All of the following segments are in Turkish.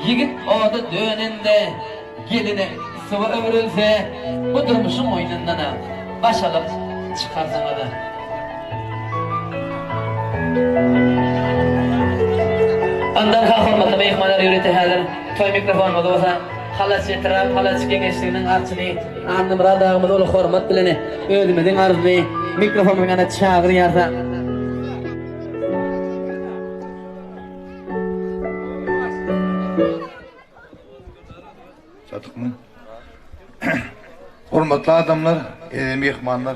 Yigit oda dönende geline sıvı ömrülse bu durmuşun oyunundan baş alıp çıkarsana da. Andan kalkılmadı meyhmalar yürüteheler toy mikrofon olsa halas yetirap halas kengeçliğinin arçını andım radağımız olu hormat bilene ödümedin arzını mikrofon bilene çağır yarsa Sadık mı? Hürmetli adamlar, mehmanlar.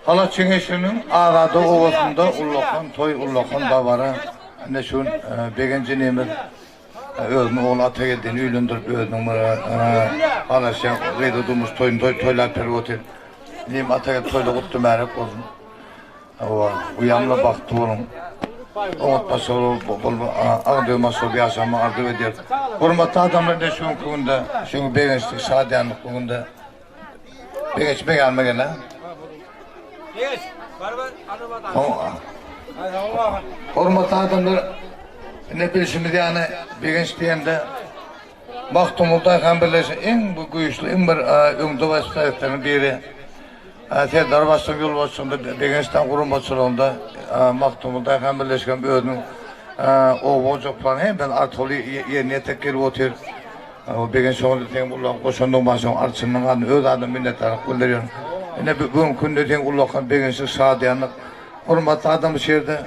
Halat Çengeşli'nin Ağada Ovası'nda ullakan, toy ullakan da var. Ne şun Begenci Nemir özünün oğlu ata geldiğini üylündürüp özünün halat şey gıydı durmuş toylar perivotir. Neyim ata geldi toyla kuttu merak olsun. Uyanla baktı onun. Oğutması olur, ağdığıması bir yaşamı ardı ediyor. Hürmetli adamlar da şun kugunda, şun Begençlik, Şadiyanlık kugunda. Begenç gelme gene. Geç, barbar anlamadan. Hürmetli adamlar, ne bilişimiz yani Begenç diyende Maktumul'da birleşen en güçlü, en bir öngde vasıflarından biri. Serdar Başkan yol başında Begenç'ten kurum başında Maktumul'da birleşen bir ödünün o bozuk falan hemen artılı yerine tekrar oturuyor. O Begenç oğlu diyen ulan koşandığı başın artsının adını öz adım minnettarı gönderiyor. Ne bugün günde diyen ulan Begenç'lik Şadiyanlık. Hürmetli adam şehirde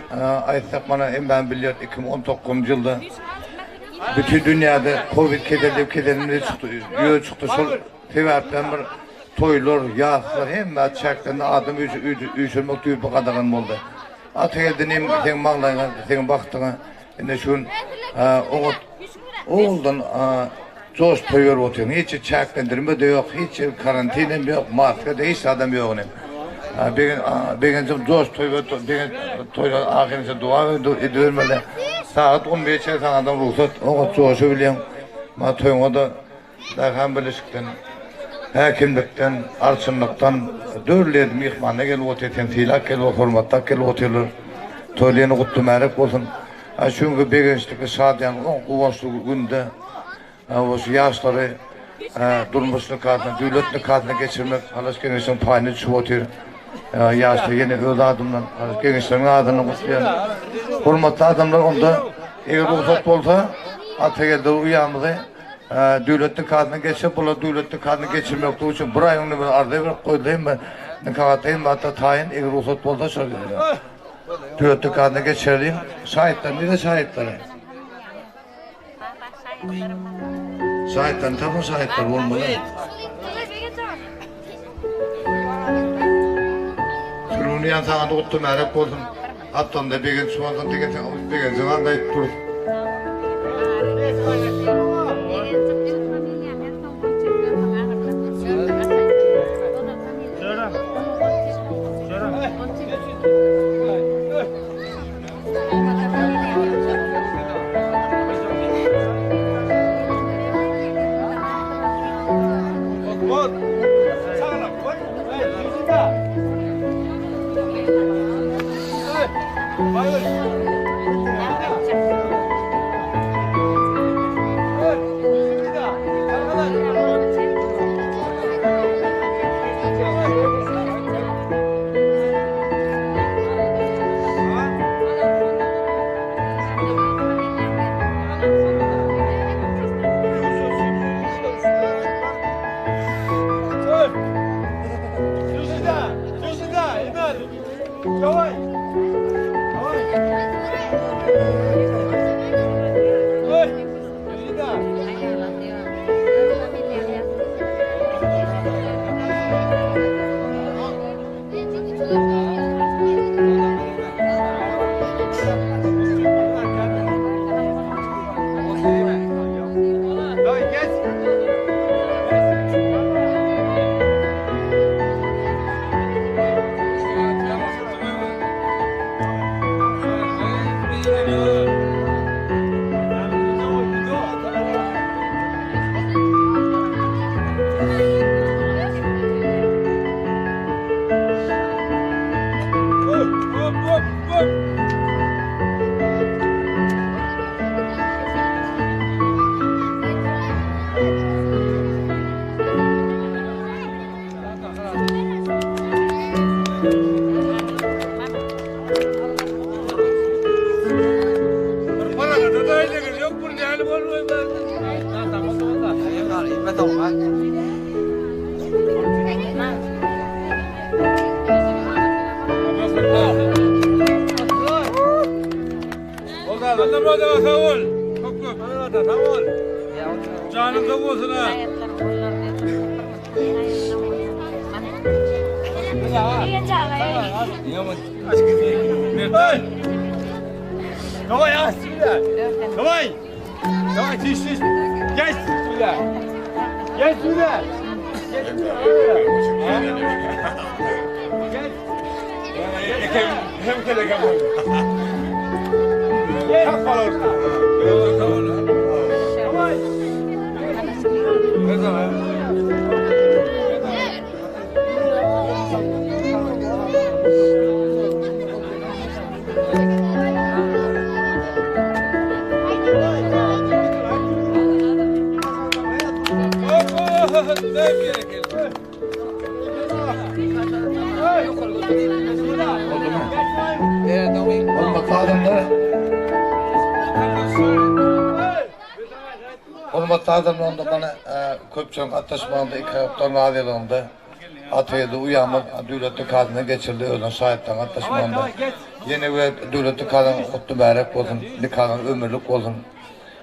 ayettik bana ben biliyor 2019 yılda bütün dünyada Covid kederleri çıktı, yöğü çıktı. Sol sebepten bir toylar, yağlar hem çektiğinde adım üçürmek düğüp kadağın oldu. Atı geldin sen mağlayına, sen baktığına ne şun oğuldan coş toyuyor oturuyor. Hiç çeklendirme de yok, hiç karantinem yok, maske de hiç adam yok. Begencim coş toyuyor, ahirinde dua ediyorum öyle. Saat 15'e sanadan ruhsat, o coşu biliyorum. Ma toyuğa da derken birleşikten, hekimlikten, arçınlıktan, dörlerdi mihmanına gelip oturuyor, filak gelip hürmettak gelip oturuyor. Toylarını kutlu merak olsun. Çünkü Begençlik Şadiyan o kuvvetli günde o yaşları durmuşluk adına, devletlik adına geçirmek, Halas Gençliğin payını çıvotur. Yaşlı yeni öyle adımdan, Halas Gençliğin adını kutlayan. Hürmetli adamlar onda, eğer ruhsat olsa, ata geldi uyandı. Devletlik adına geçip, bula devletlik adına geçirmek için bir ayını bir arada bir koydayım ben. Ne kavatayım, hatta tayin, eğer ruhsat olsa söylüyor. Devletlik adına geçirdiğim, şahitler, ne de şahitleri? Şahitler, tabi şahitler olmalı. Sürünü yansana da kutlu merak olsun. Attan da bir gün şu andan bir gün zaman da dur. Bana tamam ha. Oldu. Sağ ol. Çok çok. Sağ ol. Canın sağ olsun ha. Mertan. Davay ya. Davay. Davay tiş. Geç şuraya. Geç şuraya. Geç. Hem kele kapı. Kalk falan. Davay. Ne zaman? Hurmatlı adamlar da bana köpçülük atlaşmağında iki hayattan adilığında Atay'da uyanmak devletli kadına geçirdi öyle şahitten atlaşmağında. Yeni ve devletli kadın kutlu mübarek olsun, nikahın ömürlük olsun.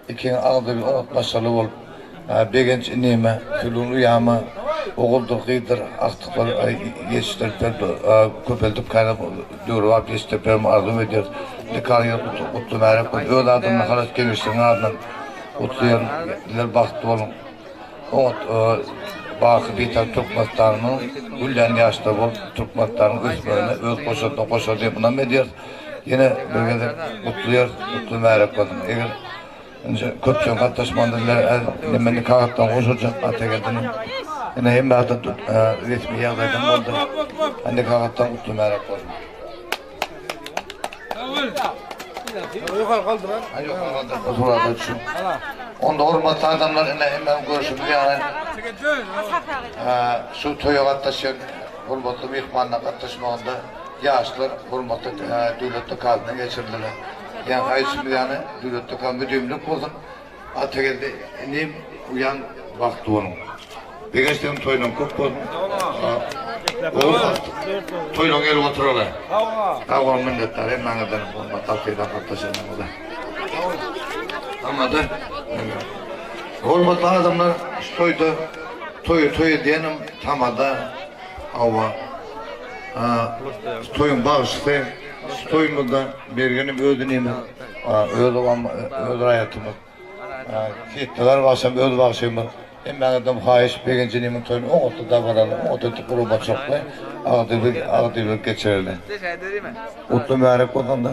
İkinin ağzı bir başarılı olup bir genç inime, külün uyama, oğuldur, gıydır, aktıkları yetiştirip köpeldip kaynak doğru var, yetiştirip arzu ediyor. Nikahın kutlu mübarek olsun. Öyle adamla halat gelmişsin ardından kutluyor, diler baktı olun. O bakı biter Türkmenstan'ın güllen yaşta bol Türkmenstan'ın üstlerine öz koşuyor diye buna ne diyor? Yine bölgede kutluyor, kutlu mübarek olsun. Eğer köpçün katlaşmandalar nemeni kağıttan koşacak Atagel'den yine hem de resmi yağdaydan oldu. Hani kağıttan kutlu mübarek olsun. Yukarı kaldır lan. Hayır, yukarı kaldır. Onda hurmatlı adamlar hemen görüşümüz yani. Şu toya katlaşan hurmatlı mihmanla katlaşmağında yaşlılar hurmatlı devletli kadına geçirdiler. Yani ayısını yani devletli kadın müdürlük olsun. Atagel'de neyim uyan vakti onun. Bir geçtiğim toyla kop olsun. Toyla gel otururlar. Hava minnetler hemen ederim hurmatlı atayla katlaşanlar. Anladın? Hurmatlı adamlar toyu diyenim tamada hava toyun bağıştı toyumu da bergenim ödüneyim ödü hayatımı fiyatlar başım ödü bağışımı hem ben adam hayiş begencinimin toyunu oğutlu da varalım oğutlu kuruma çokla ağdı bir geçirirler mutlu mübarek olan da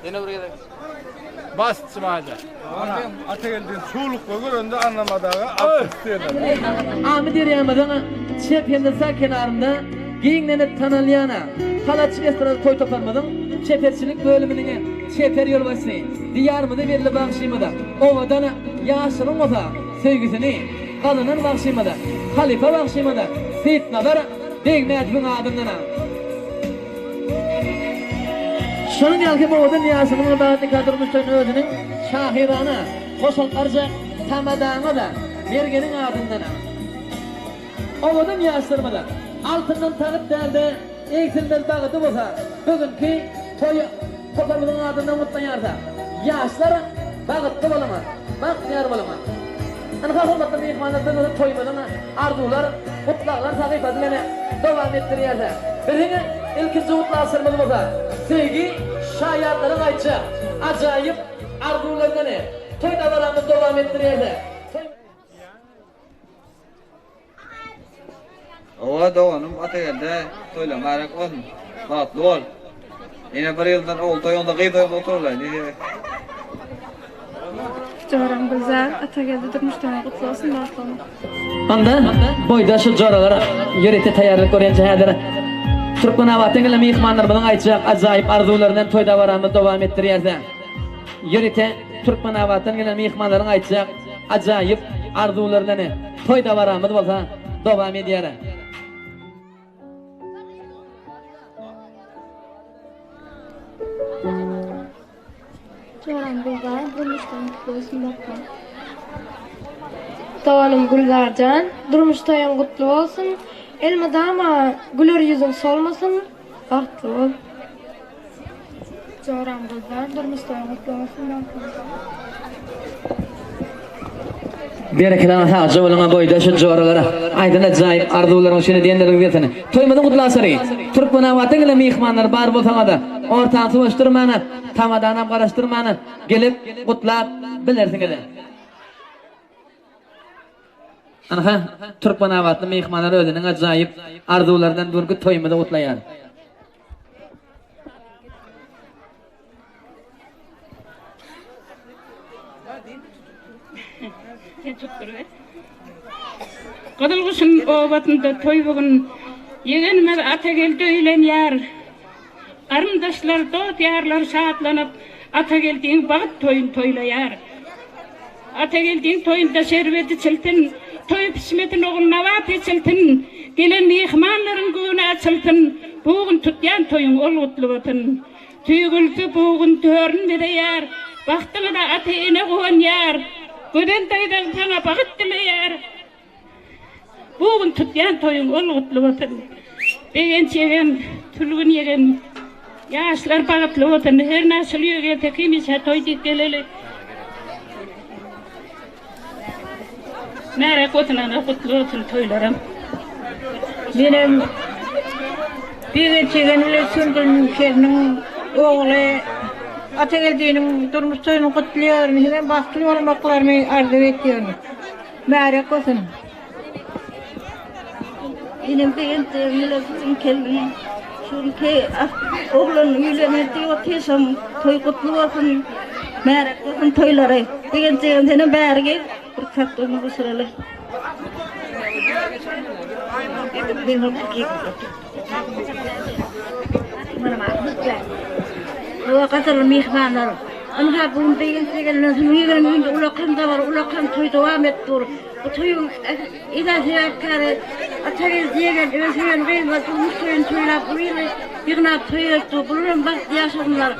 Yine buraya da. Bas çımaydı. Atagel'den çoluk göründe anlamadığı affettiler. Ahmet Eryamadın çepyendesa kenarında giyinlenip tanılayana Halatçı esnada toy toparmadın çeperçilik bölümünün çeper yol başı diyarmıda verilip bağışıymada ovadan yaşının oza sevgisini kalının bağışıymada halife bağışıymada Seyit Nadar Degmeyatbın adındana şunun yalki ovadan yaşının dağıtlı kadırmıştın ödünün şahirana koşullarca tamadağına da Mergenin adındana ovadan yaşlarmadan altından tanıp derdi eksilden bağıdı olsa bugünkü toyu toparlığın adından mutlayarsa yaşlar bağıttı olama baktiyar olama hani hafırmatlı mihmanlardan toymadan arzular mutlaklar sakip adilene devam ettiriyerse birini ilkinci mutlu asırmalı olsa sevgi şayatların ayçı acayip arzulardan toy davalarını devam ettiriyerse Owa doğanım Atagel'de toyla mübarek olsun. Batlı ol. Yine bir yıldan ol toyunda kıyıda otururlar. Coram güzel. Atagel'de durmuştan kutlu olsun. Batlı olun. Anda boyda şu coralar yörete tayarlık öğrenci hadir. Türkmen avatın ile mihmanlar bilan aytacak acayip arzularından toyda varamı devam ettiriyerse. Yörete Türkmen avatın ile mihmanların aytacak acayip arzularından toyda varamı bolsa devam ediyor. Çoğram Gülzar, durmuştan kutlu olsun bakma. Doğanım Gülzarcan, durmuştan kutlu olsun. Elma dama, güler yüzün solmasın, baktlı ol. Çoğram Gülzar, durmuştan kutlu olsun bakma. Berekelan hacı olana boyda şu joralara aydın acayip arzuların şunu diyenlerin diyetini toymadan kutlasarı Türkmenavatın ile mihmanlar bar bolsaňa da ortaň suwaşdyrmany tamadan garaşdyrmany gelip kutlap bilersiňiz. Ana Türkmenavatly mihmanlar özüniň acayip arzulardan durgy toymada kutlaýar. Kadılgısın obatında toy bugün yegenime ata geldi öyle yar. Karındaşlar dot yarlar saatlanıp ata geldiğin bağıt toyun toylayar. Ata geldiğin toyunda şerbeti çıltın, toy pişmetin oğluna vat çıltın. Gelen mihmanların güğüne açıltın, buğun tutyan toyun ol utluvatın. Tüygültü buğun törün de yar, baktığına da ata ene koğun yar. Göden taydan sana bağıt dile yar. Buğun tutyan toyun ol utluvatın. Degen çegen, tülgün yegen, yaşlar bağıtlı vatın. Her nasıl yöge tekimisa toy dikkeleli. Merak otuna kutlu olsun toylarım. Benim bir çegenle sürdüğüm kendinin oğlu ata geldiğinin durmuş toyunu kutluyorum. Hemen baskılı olmaklarını arzu ediyorum. Merak olsun. Benim beğendiğimle bizim kelime. Çünkü oğlanın yülemediği o tesam toy kutlu olsun. Merak olsun toyları. Beğendiğimden berge fırsat onu bu sıralar. Bu kadar mihmanlar. Anha bunun beğendiğimden yüreğimde ulakam da var. Ulakam toy devam ettir. Bu toyun idaziyatları atagel diyen özüyen kıymet umusun toyla burayla yığına toyuyordu. Bunun bak yaşamlar.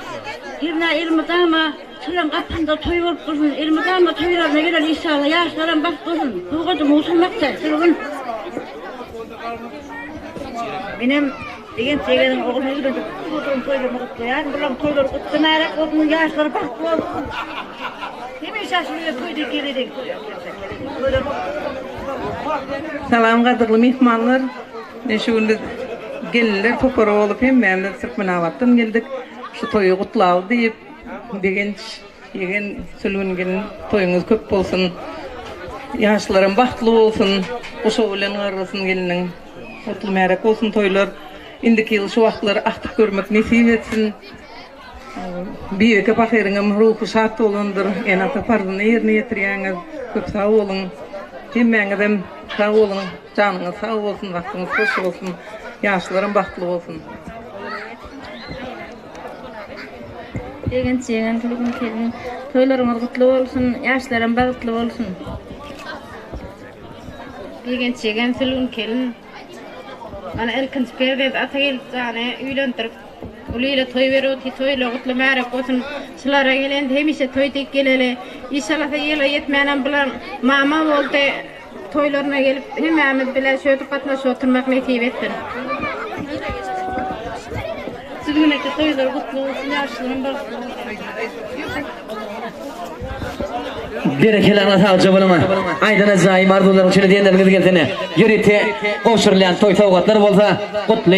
Yığına ilmi dama Sıran kapında toy olup dursun. Ilmi dama toylarına gelen inşallah yaşlaran bak dursun. Bu kadar musulmakta. Sırgın. Benim diyen sevgilim oğlum gibi kutun toylarını kutlayan. Buram toyları kutlanarak onun yaşları bak dursun. Hemen şaşırıyor toyda gelirik. Salam kadırlı mihmanlar. Neşeğinde gelirler topara olup hem ben de Türkmenavat'tan geldik. Şu toyu kutlav deyip degen yegen sülüngenin toyunuz köp bolsun. Yaşlarım bahtlı olsun. Uşoğulen arasın gelinin mutlu merak olsun toylar. Indiki yıl şu vaxtları aktif görmek nesip etsin. Büyük bakırınım ruhu şart olundur. En ata farzını yerine yetiriyeniz. Köp sağ olun. Hemmeňizem sağ olun. Canınız sağ olsun. Vaktiniz hoş olsun. Yaşlarım bahtlı olsun. Degen çegen tülgün kelin. Toylarımız kutlu olsun. Yaşlarım bağıtlı olsun. Degen çegen tülgün kelin. Bana elkin sperde atagel tane üylendirip uliyle toy veriyor, toyla kutlu merak olsun. Şulara gelen hemişe toy tek geleli. İnşallah da yıla yetmeyen bilen mama oldu. Toylarına gelip hemen bile şöyle katnaş oturmak nasip ettin. Sizin de toylar kutlu olsun, yaşlarım bağıtlı olsun. Berekelan hacı bolama aydın acayip arzuların şunu diyenlerin diyetini yürüte koşurlayan toy tavgatlar bolsa kutlu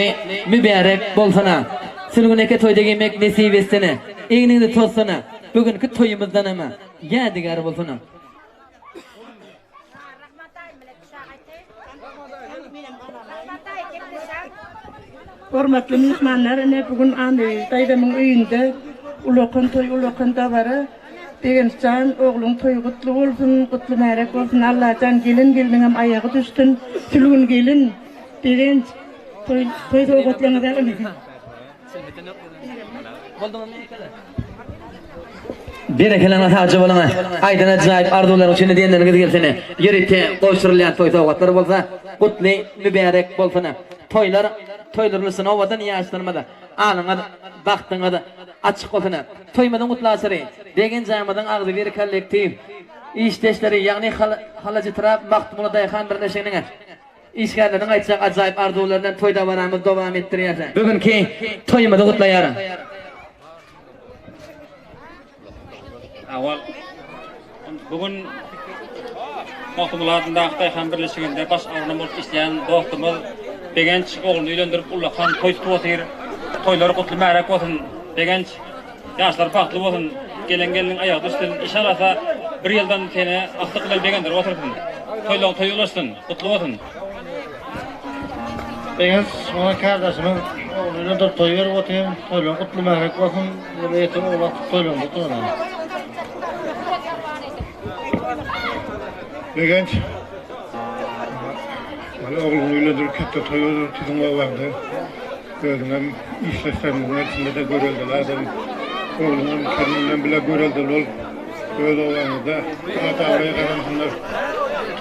mübarek bolsana. Sülgüneke toyda yemek nesip etsene. Eňiniňi tossana. Bugünkü toyumuzdan ama yadigar bolsana. Hormatly mehmanlar, ne bugün andy daýdamyň öýünde ulakan toy ulakanda bara. Degençan oğlum toy kutlu bolsun, kutlu merak bolsun. Allah'tan gelin gelmeňem ayagy düştün. Sülgün gelin. Degen toy kutlaňa berme. Berekelan hacı bolama aydın acayip arzuların şunu diyenlerin diyetini yürüte koşurlayan toy tavgatlar bolsa kutlu mübarek bolsana. Toylarlısın ovadan yaşlanmada. Anına da, baktığına da açık olsun. Toymadan kutlasırı. Degen jamadan ağzı bir kollektiv. İşteşleri yani halacı taraf Maktumula Dayhan birleşigine. İşgärlerden aýtsak ajaýyp arzulardan toyda baramız dowam etdirýär. Bugünkü toymadan kutlaýar. Awal bugün Maktumula Dayhan birleşiginde baş arnamyz işleýän dostumyz Begenç oğlunu öýlendirip ullakan toy tutyr. Toylary kutly märak bolsun. Begenç yaşlar pahtly bolsun. Gelengeniň aýagy düşsün. İnşallah bir ýyldan seni aktyk bilen begendir otursun. Toylaň toy ulaşsın. Kutly bolsun. Beňiz mana kardeşimiz oğluna da toy berip otyr. Toylaň kutly märak bolsun. Ýetir oğlak toylaň otyr. Begenç oğlunu öýlendirip ketdi, toy öýlendirip tüzüňe bardy. Gözüňem işleşlerimizin içinde de göreldiler. Oğlunun kendinden bile göreldiler. Öz oğlanında ata-abiye kadar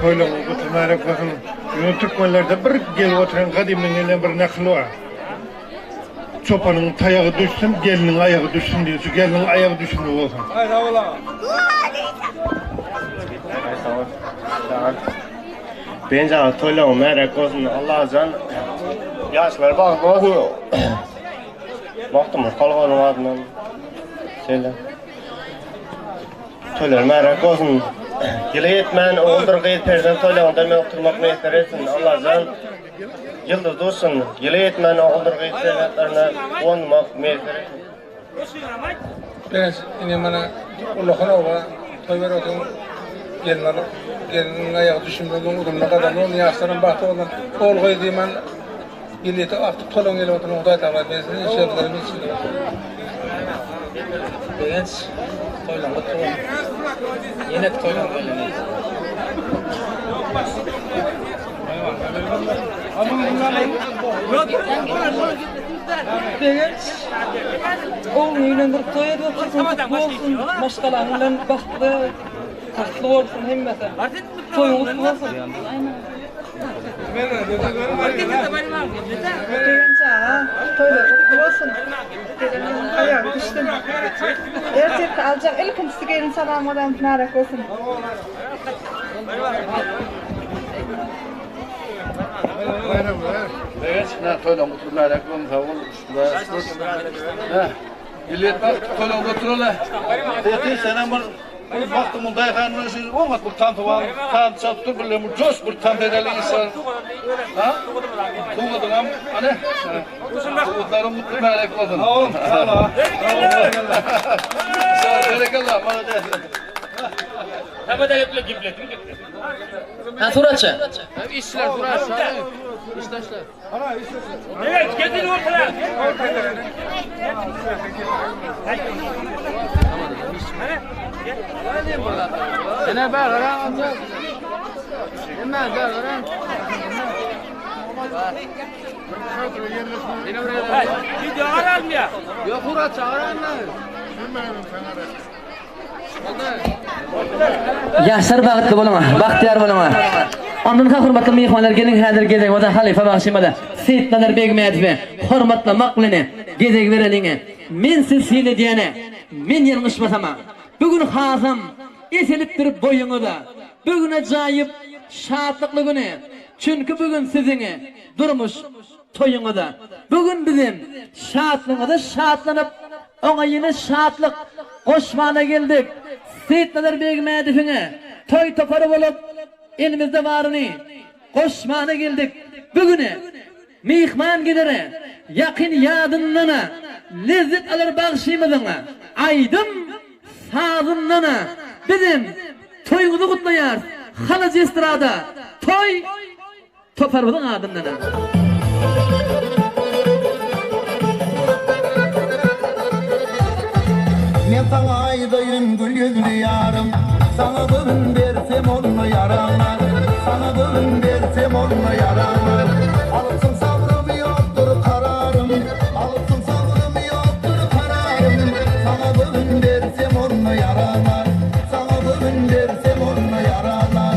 toylağa götürmeyerek bakın. Yine Türkmenlerde bir gelip oturan kadimden gelen bir nakli var. Çopanın tayağı düşsün, gelinin ayağı düşsün diyor. Şu gelinin ayağı düşsün olsun. Haydi oğlum. Bence toylağı merak olsun. Allah can yaşlar bak olsun. Baktım kalkanın adından söyle. Toylar merak olsun. Yılı yetmen oğuldur gıyet perden toylağında men oturmak meyser etsin. Allah can yıldız dursun. Yılı yetmen oğuldur gıyet perdenlerine onmak meyser etsin. Ben yine bana Allah'ın oğlu toy ver olsun. Gelinin ayağı düşünmeden udumuna kadar onun yaşların bahtı olan oğul koyduğum ben Milleti artık tolong gelip oturup Huday Teala Bey'sinin inşaatlarını içinde. Beğenç, toylan oturup. Yine toylan gelini. Beğenç, oğlunu eğlendirip toya da otursun, kutlu olsun. Başkalarından baktı, tatlı olsun hem mesela. Toyun kutlu olsun. Toylar kutlu olsun. Ayağı düştüm. Gerçekten alacak ilk gelin salamadan narak olsun. Evet, toyla oturup merak olun, sağ olun. İllet bak, toyla otururlar. Dedi, senem var. Maktumul Dayhan'ın siz olmaz bu tantı var. Tantı çattır bile bu coş bu tantı edeli insan. Ha? Tuğladın am, hani? Tuğladların mutlu melek oldun. Sağ olun. Sağ olun. Sağ olun. Berekallah. Bana de. Hemen de gibletim. Ha suratçı. İşçiler durar. İştaşlar. Evet, kendini ortaya. Yine ben aran alacağız. Hemen ben aran. Video aran mı ya? Yok Murat çağıran mı? Yaşar bagıtlı bolama, bahtiyar bolama. Ondan ka hurmatly mehmanlar gelin häzir gezek wada halifa bagşymada. Seyitler begmedip, hormatly maklyny gezek bereliňe. Men siz seni diýene, men ýalňyşmasam. Bugün hazam eselip durip boýuňyza. Bugün ajaýyp şatlykly güni. Çünkü bugün siziňe durmuş toýuňyza. Bugün bizim şatlygymyza şatlanyp, oňa ýene şatlyk goşmana geldik. Seyitler begmedipiňe toy topary bolup elimizde varını koşmana geldik. Bugüne mihman gelere yakın yadınlana lezzet alır bağışımızına aydım sağımlana bizim toyumuzu kutlayar halacı estrada toy toparımızın adınlana. Men sana aydayım gül yüzlü yarım. Sana bugün versem onunla yaralar. Sana bugün versem onunla yaralar. Alırsın sabrımı yoktur kararım. Alırsın sabrımı yoktur kararım. Sana bugün versem onunla yaralar. Sana bugün versem onunla yaralar.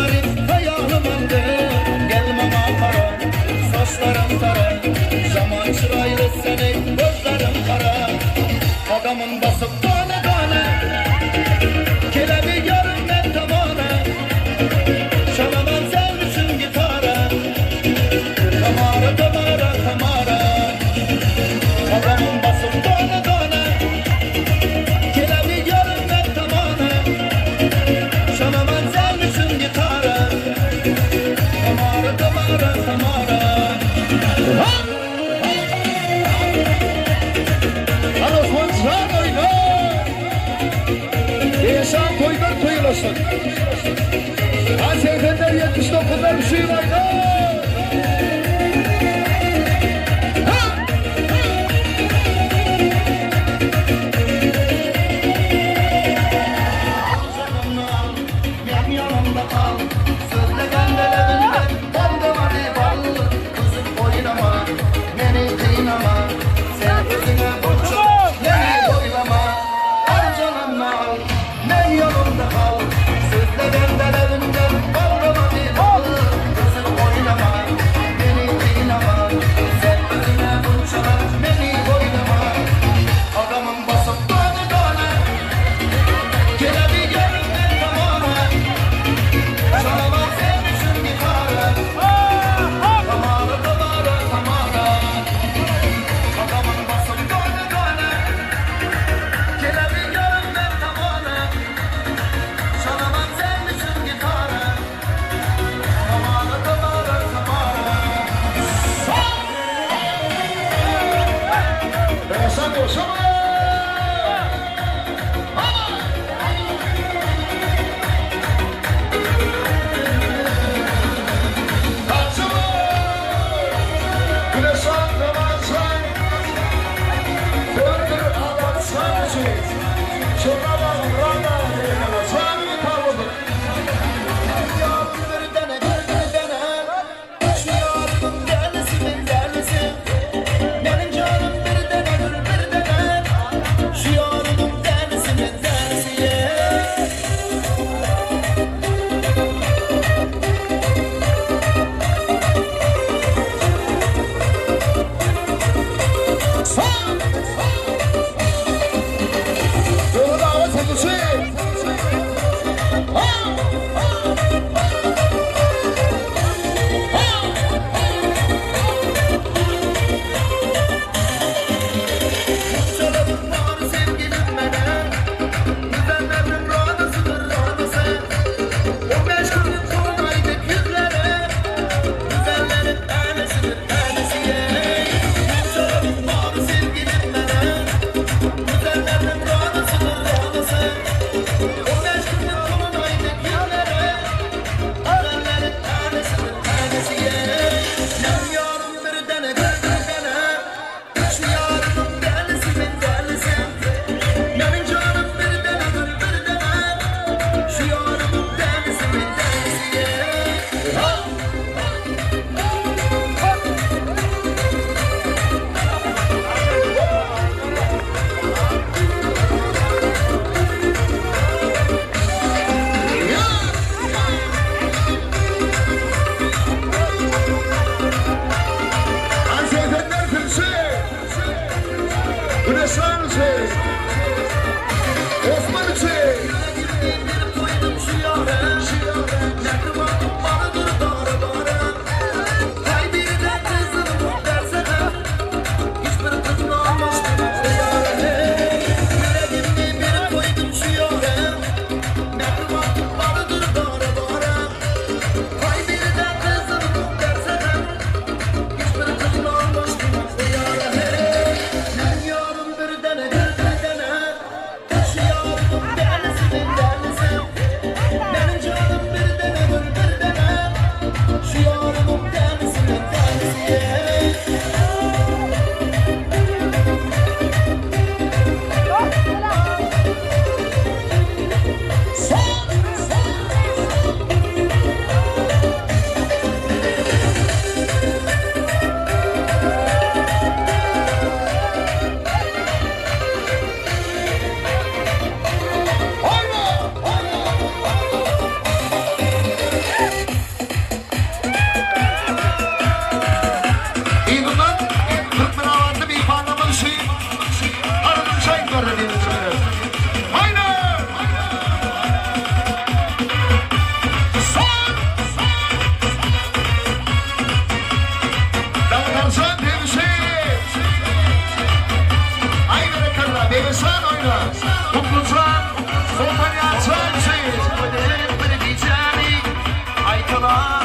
garip hayalım aldı. Gelme mağara, saçlarım kara, zaman çıraylı senin gözlerim kara. Adamın basıp tane tane, kelebi görünmez tamana. Çalamam sen için gitara, tamara tamara tamara. Adamın basıp tane tane, kelebi görünmez tamana. Çalamam sen için gitara, tamara tamara tamara. Osman Can oyna. Yaşam toylar toyulasın. Seyfetler 79'lar bir şey oyna. Benim yanımda kal. Sözle gönderemem. Baldıma bir bal. Kızım oynama. Beni kıynama. Sen kızına borçlu. Beni oylama. Al canımla al. Ben yanımda kal. Sözle gönderemem. Baldıma bir bal. Kızım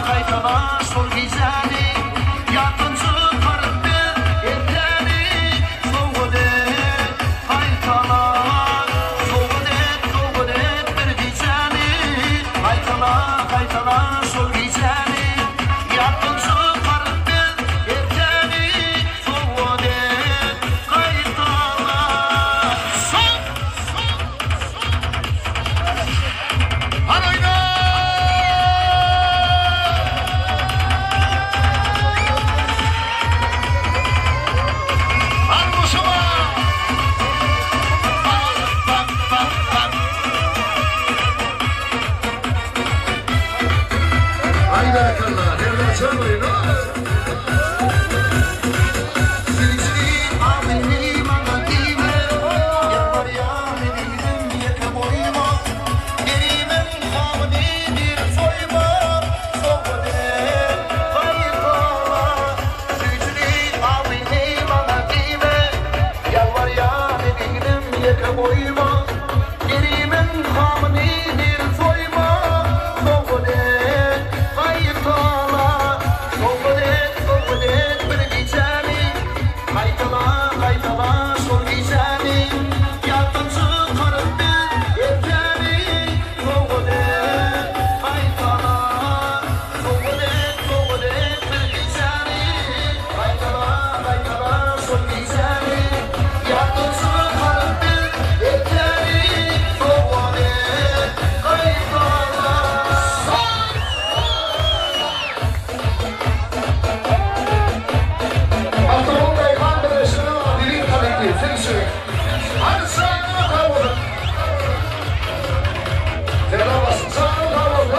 kaytala sol gizani yatıncı karıp bir erteni soğude kaytala soğude bir gizani kaytala sol gizani yatıncı karıp bir erteni soğude kaytala sol Hanayna Haydi bakalım, nereden çalmayın o? Silsili ameli mangatime, yapar ya benim yaka boyuma, gerimin hamdi bir soyma, soğude kayıtala. Silsili ameli mangatime, yapar ya benim yaka boyuma, gerimin hamdi bir soyma, soğude kayıtala. Soğude bir gizani, kaytala sol gizani, yatıncı karıp bir erteni soğude kaytala. Soğude bir gizani, kaytala sol gizani, yatıncı karıp bir erteni soğude kaytala. Pantolon Beyhan Belediyesi'nin adili kalekli, Filsi. Hadi sağına kavurun. Tela basın, sağına kavurun.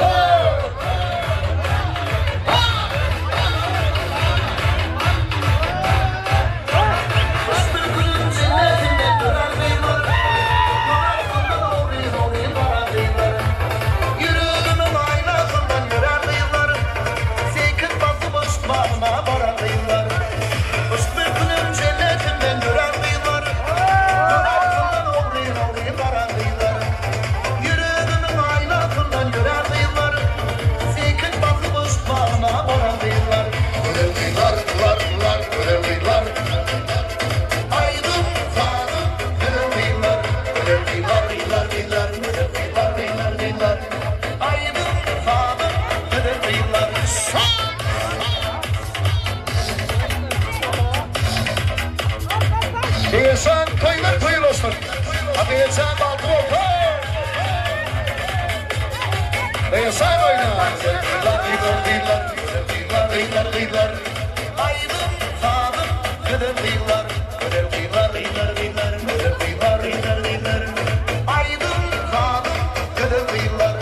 Üstün günün cennetinde döner beyler. Donar beyler. Yürüdümün aynasından görer beyler. Seykit bası boş bağına varar beyler. Üstünün cennetinden gören beyler, arkamdan oğri varan beyler. Yüreğimin aynasından gören beyler, sekin basmış bağına varan beyler. Ölen beyler, ölen beyler. Aydın sağdım, ölen beyler. Ölen beyler. Aydın sağdım, ölen beyler. Değilsen kaynar koyun olsun. Değilsen balkı olsun. Değilsen oyna. Kıylar. Aydın sağdım. Kıdır kıylar. Aydın sağdım. Kıdır kıylar.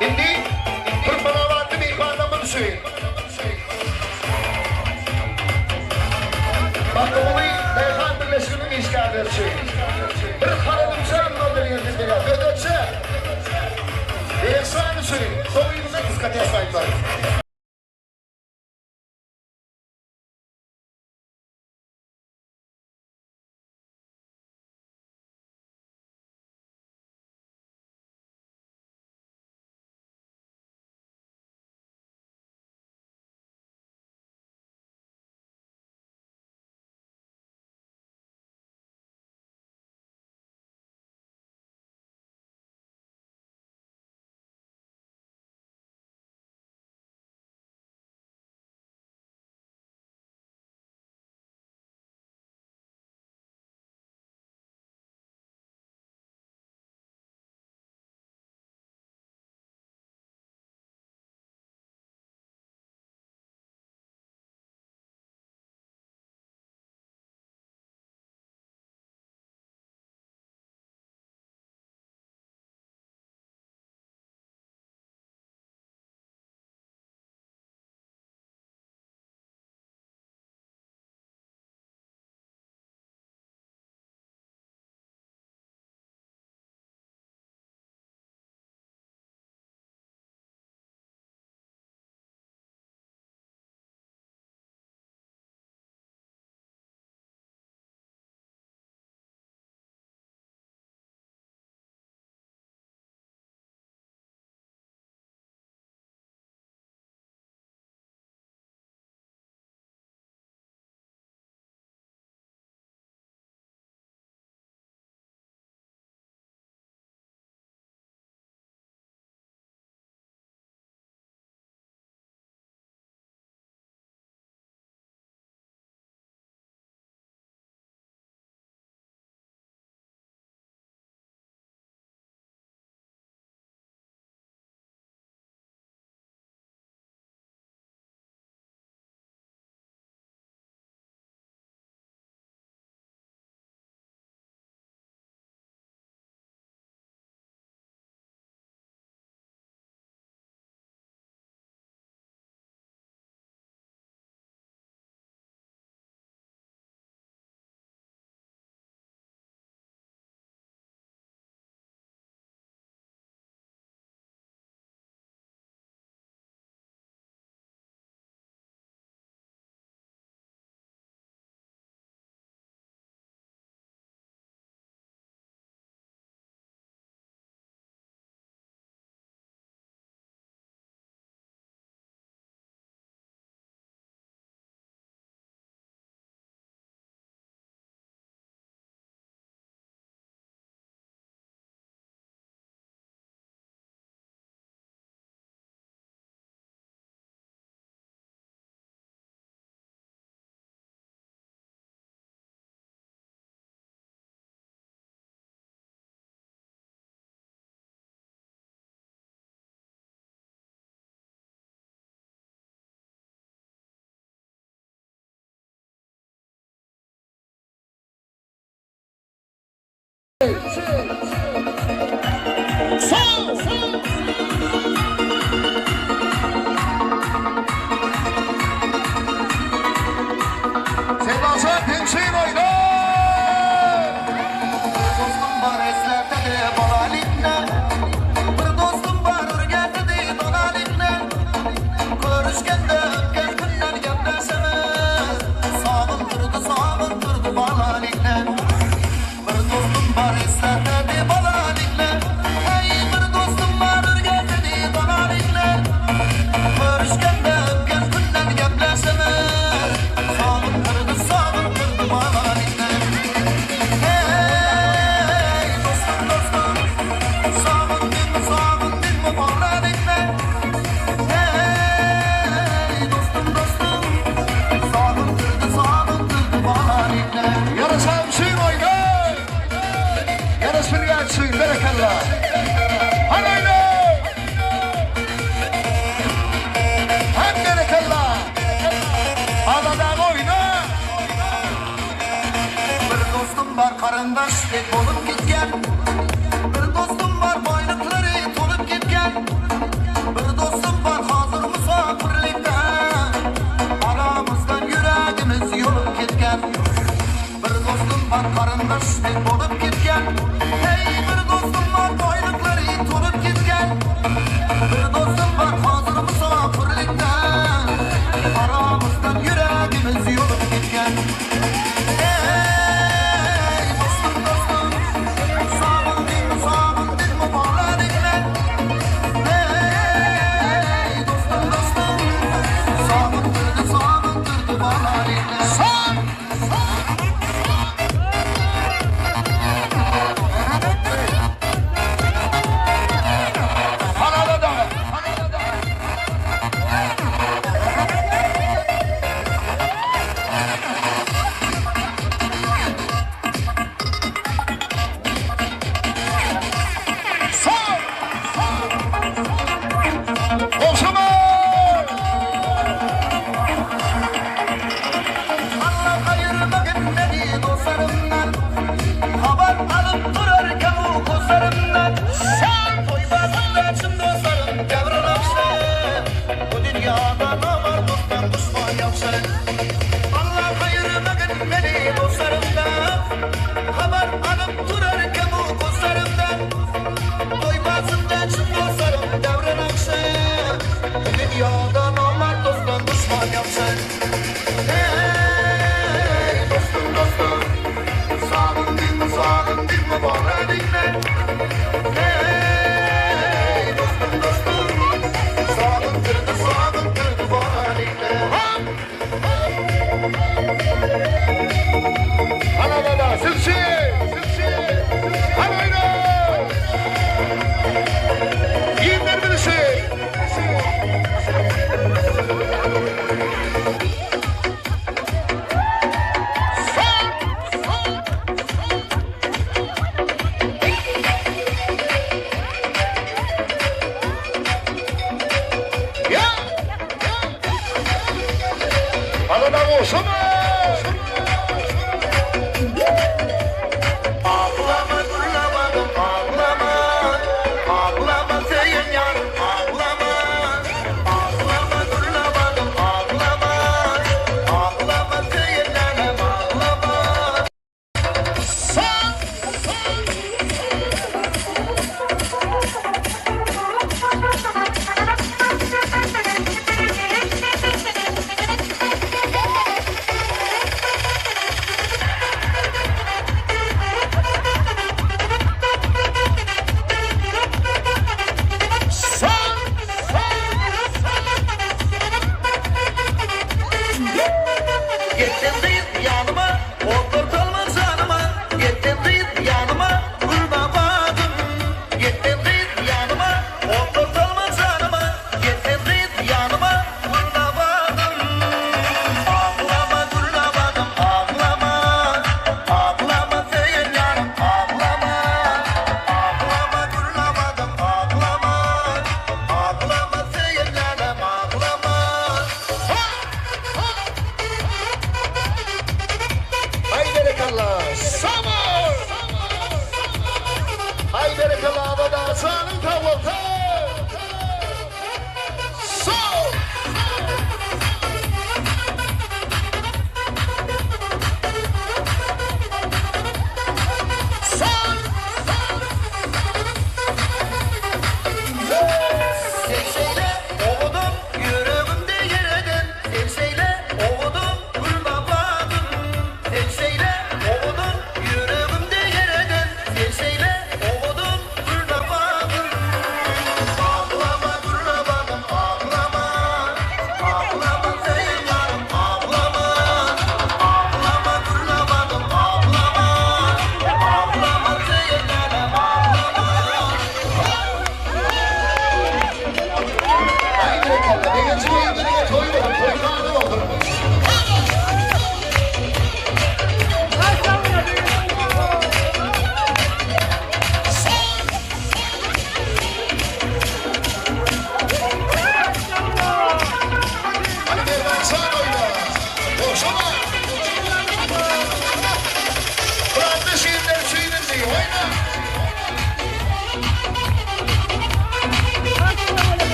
Şimdi Kırmanavatlı bir ihvanamını söyleyin. Bakımını Beyhan Birleşimi'nin işgalesi. Bir hanımın canına bir yerinde ya. Gödötse. Değilsen söyleyin. Soğuyunuza dikkat yapmayın. var karandaşlık olup gitken. Bir dostum var boynukları tolup gitken. Bir dostum var hazır musafirlikte. Aramızdan yüreğimiz yolup gitken. Bir dostum var karandaşlık olup gitken. Hey bir dostum var boynukları tolup gitken. Bir dostum var hazır musafirlikte. Aramızdan yüreğimiz yolup gitken.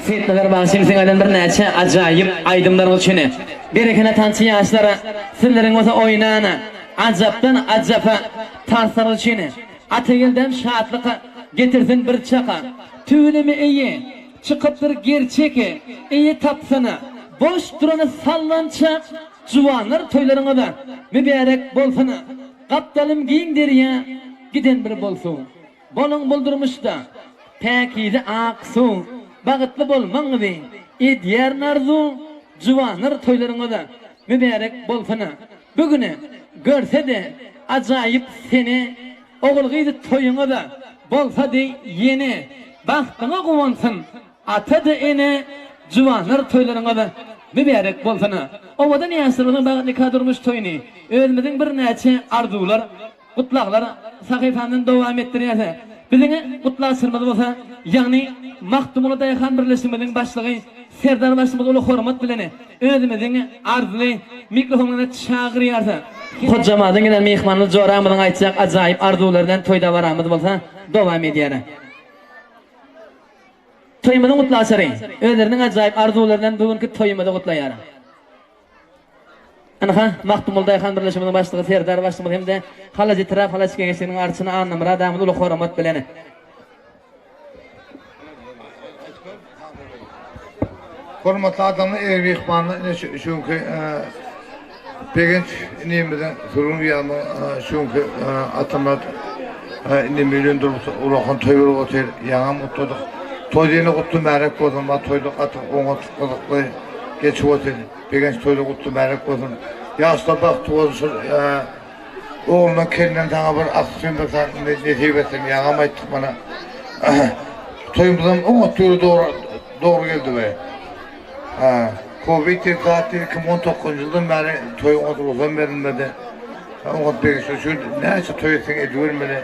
Seyitler başım seneden bir neçe acayip aydımlar olçunu. Berekene tançı yaşlara sizlerin olsa oynana acaptan acapa tansar olçunu. Ategilden şahatlığa getirsin bir çaka. Tüylemi iyi çıkıptır gerçeki iyi tapsana. Boş duranı sallança juvanlar toylarına da mübarek bolsana. Kaptalım giyin deriye giden bir bolsun. Bolun buldurmuş da pekide aksu. Bağıtlı bolman gibi idyer narzu juvanlar toylarına da mübarek bolsana. Bugüne görse de acayip seni oğul gıydı toyuna da bolsa de yeni bahtına kuvansın atadı ene juvanlar toylarına da mübarek bolsana. Ovada ne yaşlarının bağıtlı kadırmış toyunu özümüzün bir neçe arzular kutlaklar sahifanın devam ettiriyse bizine kutlağı sırmadı bolsa yani Maktumulu Dayıkan Birleşiminin başlığı Serdar başımızı ulu hormat bileni özümüzün arzulu mikrofonuna çağırıyarsa Kocamadın giden mihmanlı coramıdın aytacak acayip arzulardan toyda varamız bolsa devam ediyara. Toyumudun kutlağı sarayın. Özlerinin acayip arzulardan bugünkü toyumudu kutlayara. Anaka Maktumulu Dayıkan Birleşiminin başlığı Serdar başımız hem de Halacı Tiraf Halacı Gençliğinin arçını anlamır adamız ulu hormat bileni. Hormatly adamlar Erbi ihbarını çünkü Begenç nimeden sorun yanı çünkü atamlar 2 milyon dolar ulakan toyur otel yağa mutluluk toydyny gutly märek bolsun, ma toydy atyk oňa tutulykly geçip otyň. Begenç toydy gutly märek bolsun. Ýaşda bagty bolsun. Oğlundan kendinden taňa bir aksiyon bersen, netip etsin, ýagam aýtdyk bana. Toyumuzdan oňa doğru geldi be. Covid 2019 ýyldan beri toy oňa berilmedi. Oňa beýse şu näçe toy etsen edilmeli.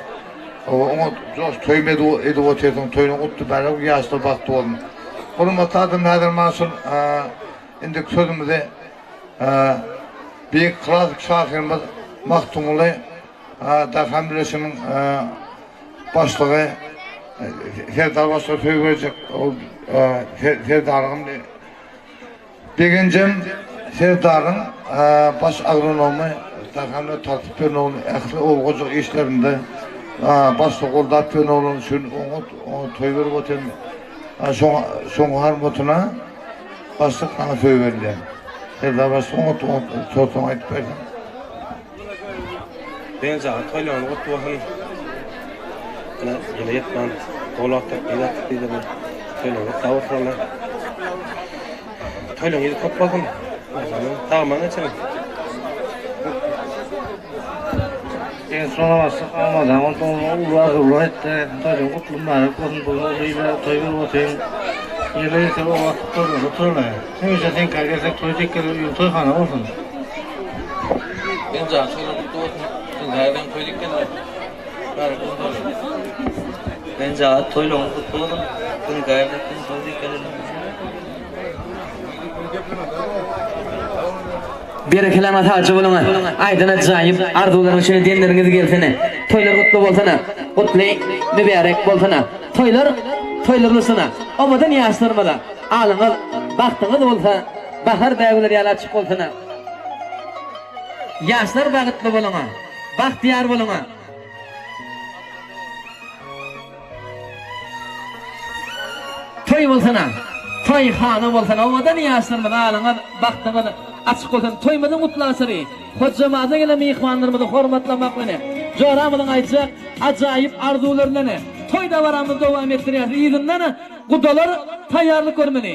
Oňa joş toymady edip otyrdym, toyuny gutly berip ýaşda bagty boldum. Hormatly adamlar maşul indi sözümizde bir klasik şahyrymyz Maktumly Darhan Birleşimiň başlygy Serdar başlygy söýüp berjek. Serdarym Begencem Serdaryň baş agronomy Darhan tartip bernogyny ähli olgujuk işlerinde başlyk goldap bernogyny şun oňa toý berip otyny. Şoňa harmatuna başlyk kana söýüp berdiler. Serdar başlyk oňa aýtyp berdi. Ben zaten toylarını kutlu olsun. Yine yetmem. Dolakta ilat dedi ben. Toylarını tavırlarla. Toylarını yedi topladım. Tamam açalım. En sona bastık almadan onu etti. Toylarını kutlu mərək olsun. Bunu toy verip otyň. Ýene ýete o wagtda oturlar. Şeňe sen gelgesek toy çekip toyxana bolsun. Ben zaten toylarını kutlu olsun. Nereden koyduk ki ne? Ben zaten toylarını kutlu olsun. Bunu gayet koyduk ki ne? Berekeler ataçı bolun. Aydın ajaýyp arzuwlaryň şeýle diýenleriňiz gelsene. Toylar gutly bolsana. Gutly, mübarek bolsana. Toylarlysana. Omadan ýaşdyrmada. Alyňyz, bagtyňyz bolsa, bahar däwleri ýaly açyk bolsana. Ýaşlar bagtly bolana. Bagtyar bolana. Toy bolsana. Toy hana bolsana. Omadan ýaşdyrmada alyňyz, bagtyňyz açyk bolsan. Toymadan gutlaşary. Hojjamaza gelen mehmanlarymyzy hormatlamak mene. Joramyň aýtjak ajaýyp arzuwlaryny. Toyda baramyz dowam etdirýär. Ýygynden gudalar taýýarlyk görmeli.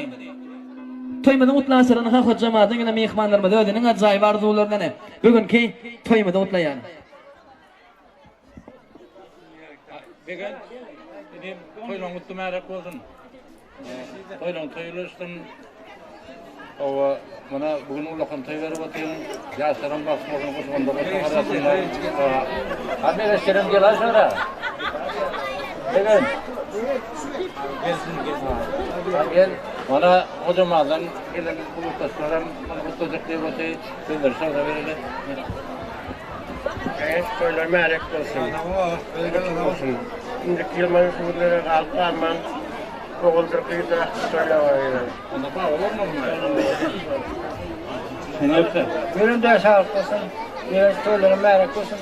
Toymadan gutlaşaryny hojjamaza gelen mehmanlarymyzy özüniň ajaýyp arzuwlaryny bugünki toymada gutlaýar. Begen toylaryň gutly märek bolsun. Toylaryň toýuluşdan owa mana bugün ulakan toy berip otyň. Ýaşlaryň basmagyny gusganda bolsa. Hamele şerem gelaşara. Begen gel. Mana hojamazdan gelen bulutlaşlaram mana gutlyjak diýip otyň. Sözler şoňa berildi. Toylar märek bolsun. Indi kilman şuwlary galpman. Oğuldur kıyıda toylar var. Onda bağ olmam mı? Benim de sağlık olsun. Biraz toyların mərək olsun.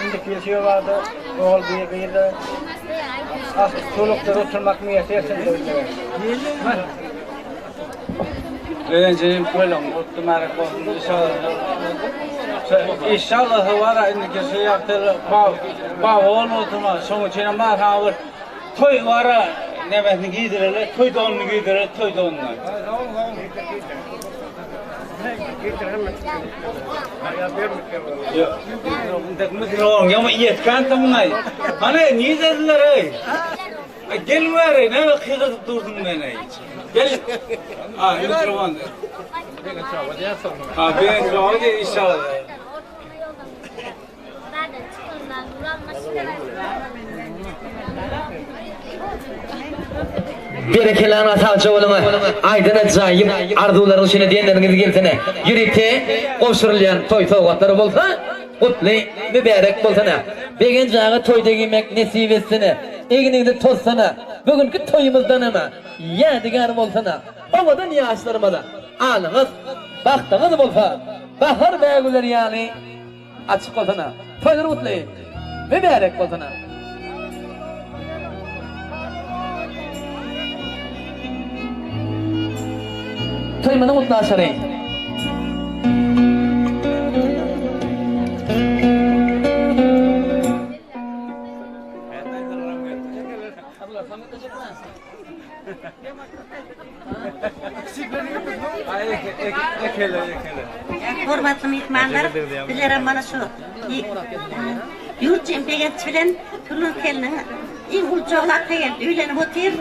İndi kilisiyor vardı. Oğul bir kıyıda. Çoluklar oturmak mıyası yesin toylar. Öğrencinin toylarını kutlu mərək olsun. İnşallah var indiki şey yaptı. Bağ olmadı mı? Son içine mərhə var. Toy var. Nemetini giydirirler, toy donunu giydirirler, toy donunu. Yok, mikrofon, ama yetken tamamlay. Hani niye dediler ey? Gelme ey, ne kıyıkıp durdun beni hiç. Gel. Mikrofon. Ben çabuk diye inşallah. Berekeler ataçı bolun. Aydın ajaýyp arzuwlaryň şeýle diýenleriňiz gelsene. Ýürite goşurulýan toy sowgatlary bolsa, gutly, mübarek bolsana. Begen jagy toyda giymek nesip etsene. Eginigde tozsana. Bugünkü toyumuzdan ama ýadigar bolsana. Owadan ýaşlarymada. Alyňyz, bagtyňyz bolsa, bahar bägüleri ýaly açyk bolsana. Toylar gutly, mübarek bolsana. Toymada gutlaşary. Hormatly mehmanlar, bizlere mana şu yurt cemiyeti bilen Turun kelinin en ulçoğlar geldi, üylenip otur.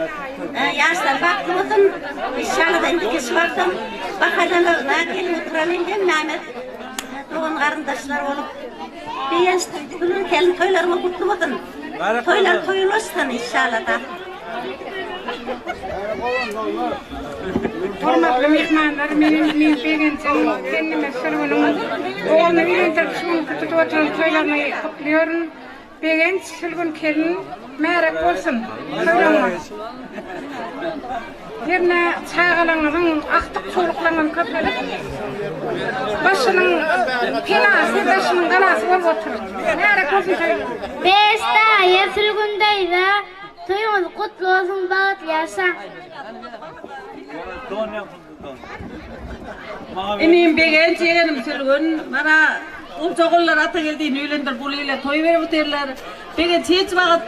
Yaşlar baktım otum, inşallah da indikisi vardım. Bakadanlarına gelin oturabildim, Mehmet. Doğun karındaşlar olup. Beğenç Turun kelin toylarıma kutlu otum. Toylar toyulursan inşallah da. Hormatly mehmanlar, menin begençim, kendime sürgünüm. Oğlunu bilendir şunu tutup oturan toylarını kutluyorum. Begenç sürgün kelin merak olsun. Toylanma. Yerine çağalanların, aktık çoluklarının köpelip başının penası, başının kanası olup oturur. Merak olsun toylanma. Beşte sürgündeydi. Toyumuz kutlu olsun, bağıtlı yaşa. Emin begenç yeğenim sürgün, bana ulçoğullar ata geldiğini üylendir, buluyla toy verip otururlar. Begenç hiç vakit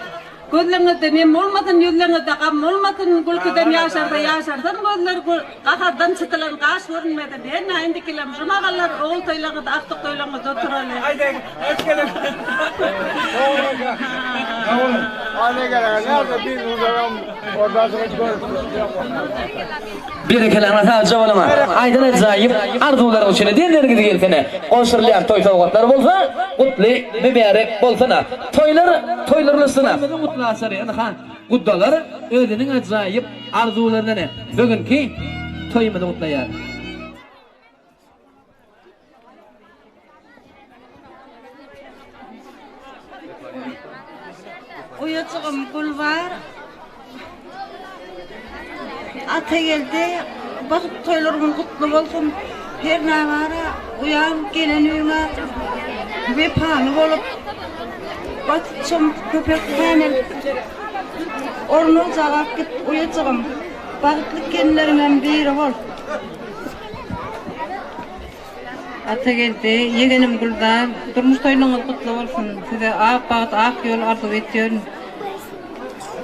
gözlerinde nem olmadın, yüzlerinde kam olmadın, gülküden yaşardan gözler kahardan çıtılan kaş görünmedi. Ben indikilerim, şuna kallar oğul toylarında, aktık toylarında otururlar. Haydi, hoş geldin. Bir kelime sadece olama. Aydın acayip arzuların içine diyenlerin gidi geltene. Konşurlayan toy sovgatlar bolsa, kutlu mübarek bolsana. Toylarlısına. Mutlu asarı yani ha. Kutdalar özünün acayip arzularına ne? Bugünkü toyumu da mutlayar. Uyucağım gül var. Ata geldi. Bakıp toylarımın kutlu olsun. Her ne var? Uyan gelen uyuma. Ve pahalı olup. Bakıcım köpek hemen. Ornu cevap git uyucağım. Bakıtlık kendilerinden biri ol. Ata geldi, yeğenim Güldan, durmuş toyluğunuz kutlu olsun. Size ak bağıt, ak yol arzu ediyorum.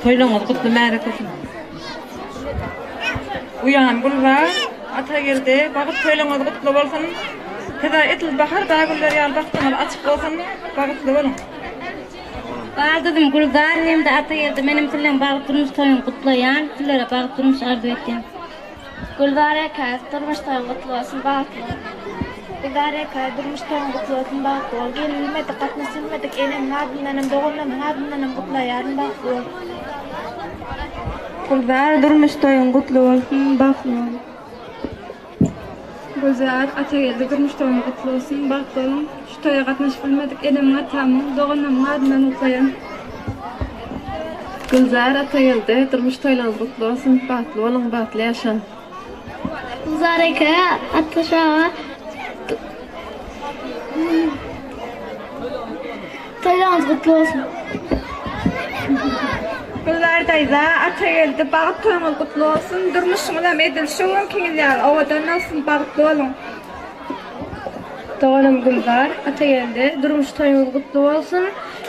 Toyluğunuz kutlu merak olsun. Uyan Güldan, ata geldi, bağıt toyluğunuz kutlu olsun. Size etil bahar dağılar yal baktığınız açık olsun, bağıtlı olun. Bağırdım Güldan, hem de ata geldi. Benim sizden bağıt durmuş toyun kutlayan, sizlere bağıt durmuş arzu ettim. Güldan'a kayıt durmuş toyun kutlu olsun, bağıtlı. İdare kayıt durmuş toyun kutlu olsun, bağıtlı ol. Gelmedik, katlaşılmadık, elim nadınlanım, doğumlanım, nadınlanım kutlayarım, bağıtlı ol. Güldan durmuş toyun kutlu olsun, bağıtlı ol. Güzel, ata geldi, durmuş toyun kutlu olsun, bağıtlı olun. Şu toya katlaşıp bilmedik, elim atamın, doğumlanım, nadınlanım kutlayarım. Güzel, ata geldi, durmuş toyun kutlu olsun, bağıtlı olun, bağıtlı yaşan. Güzel, atlaşağı. Toylarınız kutlu olsun. Güllar teyze, ata geldi, bağıt toyunuz kutlu olsun. Durmuşsunuz edil, şoğun kengiller, ovadan olsun, bağıtlı olun. Doğanım Güllar, ata geldi, durmuş toyunuz kutlu olsun.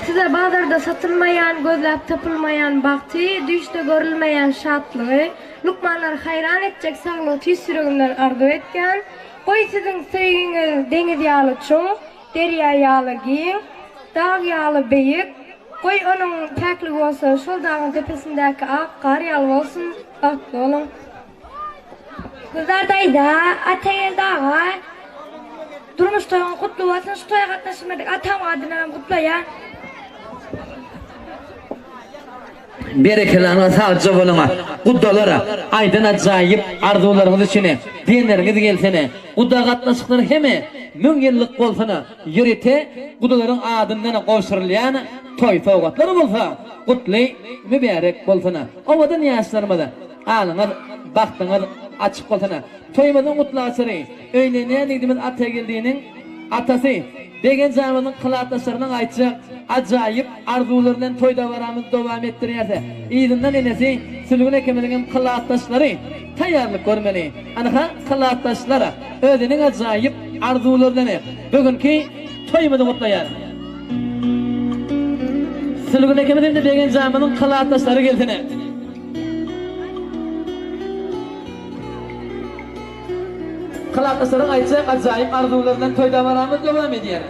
Size bazarda satılmayan, gözlep tapılmayan baktı, düşte görülmeyen şatlığı, lukmanlar hayran edecek sağlığı tüy sürgünler arzu etken, koy sizin sevginiz deniz yağlı çoğ, derya yağlı giyin, dağ yağlı beyik, koy onun tekli olsa şol dağın tepesindeki ak kar yağlı olsun, baklı olun. Kızlardaydı, ata geldi ağa, durmuş toyun kutlu olsun, şu toya katlaşmadık, atam adına kutlayan. Berekelerine sadece olama. Kuddalara aydın acayip arzularınız içine diyenleriniz gelsene. Kudda katlaşıkları heme mün yıllık bolsana yürüte kuddaların adından koşturulayan toy soğukatları bolsa kutlu mübarek bolsana. Ovadan yaşlarımada alınır baktınır açık bolsana. Toymazın kutlu asırı öyle dediğimiz ata geldiğinin atası Begen zamanın kılaatlaşlarından aytacak acayip arzularından toyda varamız devam ettiriyse İyidinden enesi sülgün ekemediğin kılaatlaşları tayarlık görmeli. Anaka kılaatlaşlara ödenin acayip arzularından bugünkü toyumuzu kutlayar. Sülgün ekemediğin de begen zamanın kılaatlaşları geldiğine. Kılatasların aytsak acayip arzularından toyda varamız devam ediyor.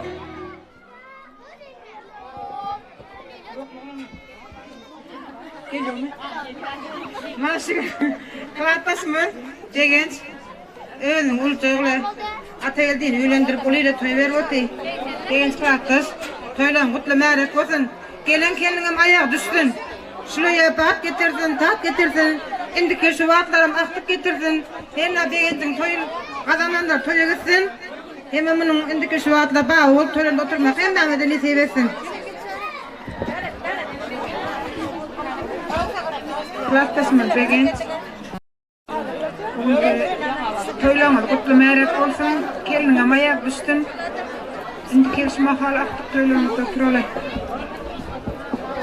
Maşık, kılatasmı degen özün ulçoğlar ata geldiğini öğlendirip oluyla toy verip otu. Degen kılatas, toylan kutlu mərek olsun. Gelen kendine ayak düşsün. Şuraya bat getirsin, tat getirsin. İndiki şu vatlarım aktık getirsin. Henna beğendin toyun kazananlar toya gitsin. Hemen bunun indiki şu vatla bağı olup toyun oturmak hem Mehmet'e ne seversin. Kılatasmı degen toylanır kutlu mərek olsun. Kendine ayak düşsün. İndiki şu mahal aktık toylanır oturulay.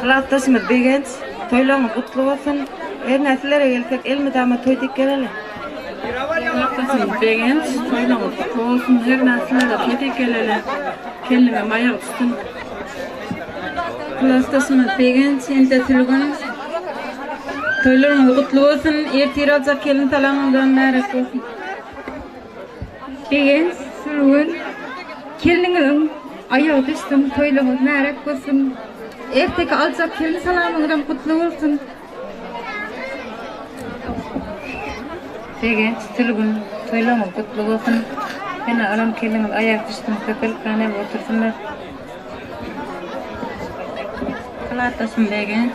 Kılatasmı degen toylanır kutlu olsun. Her nesillere gelsek el müdama toyduk geleli. Kılatasmı degen toylanır kutlu olsun. Her nesillere toyduk geleli. Kendine mayak tutsun. Kılatasmı degen ente tülgün. Toylarımız kutlu olsun. Ertir alacak kelin talamından mərek olsun. Degen tülgün. Kelinin ayağı düştüm. Toylarımız mərek olsun. Erteki alacak kelin salamından kutlu olsun. Degen tülgün. Toylarımız kutlu olsun. Bana alam kelinin ayak düştüm. Köpel kanep otursunlar. Kılatasmı degen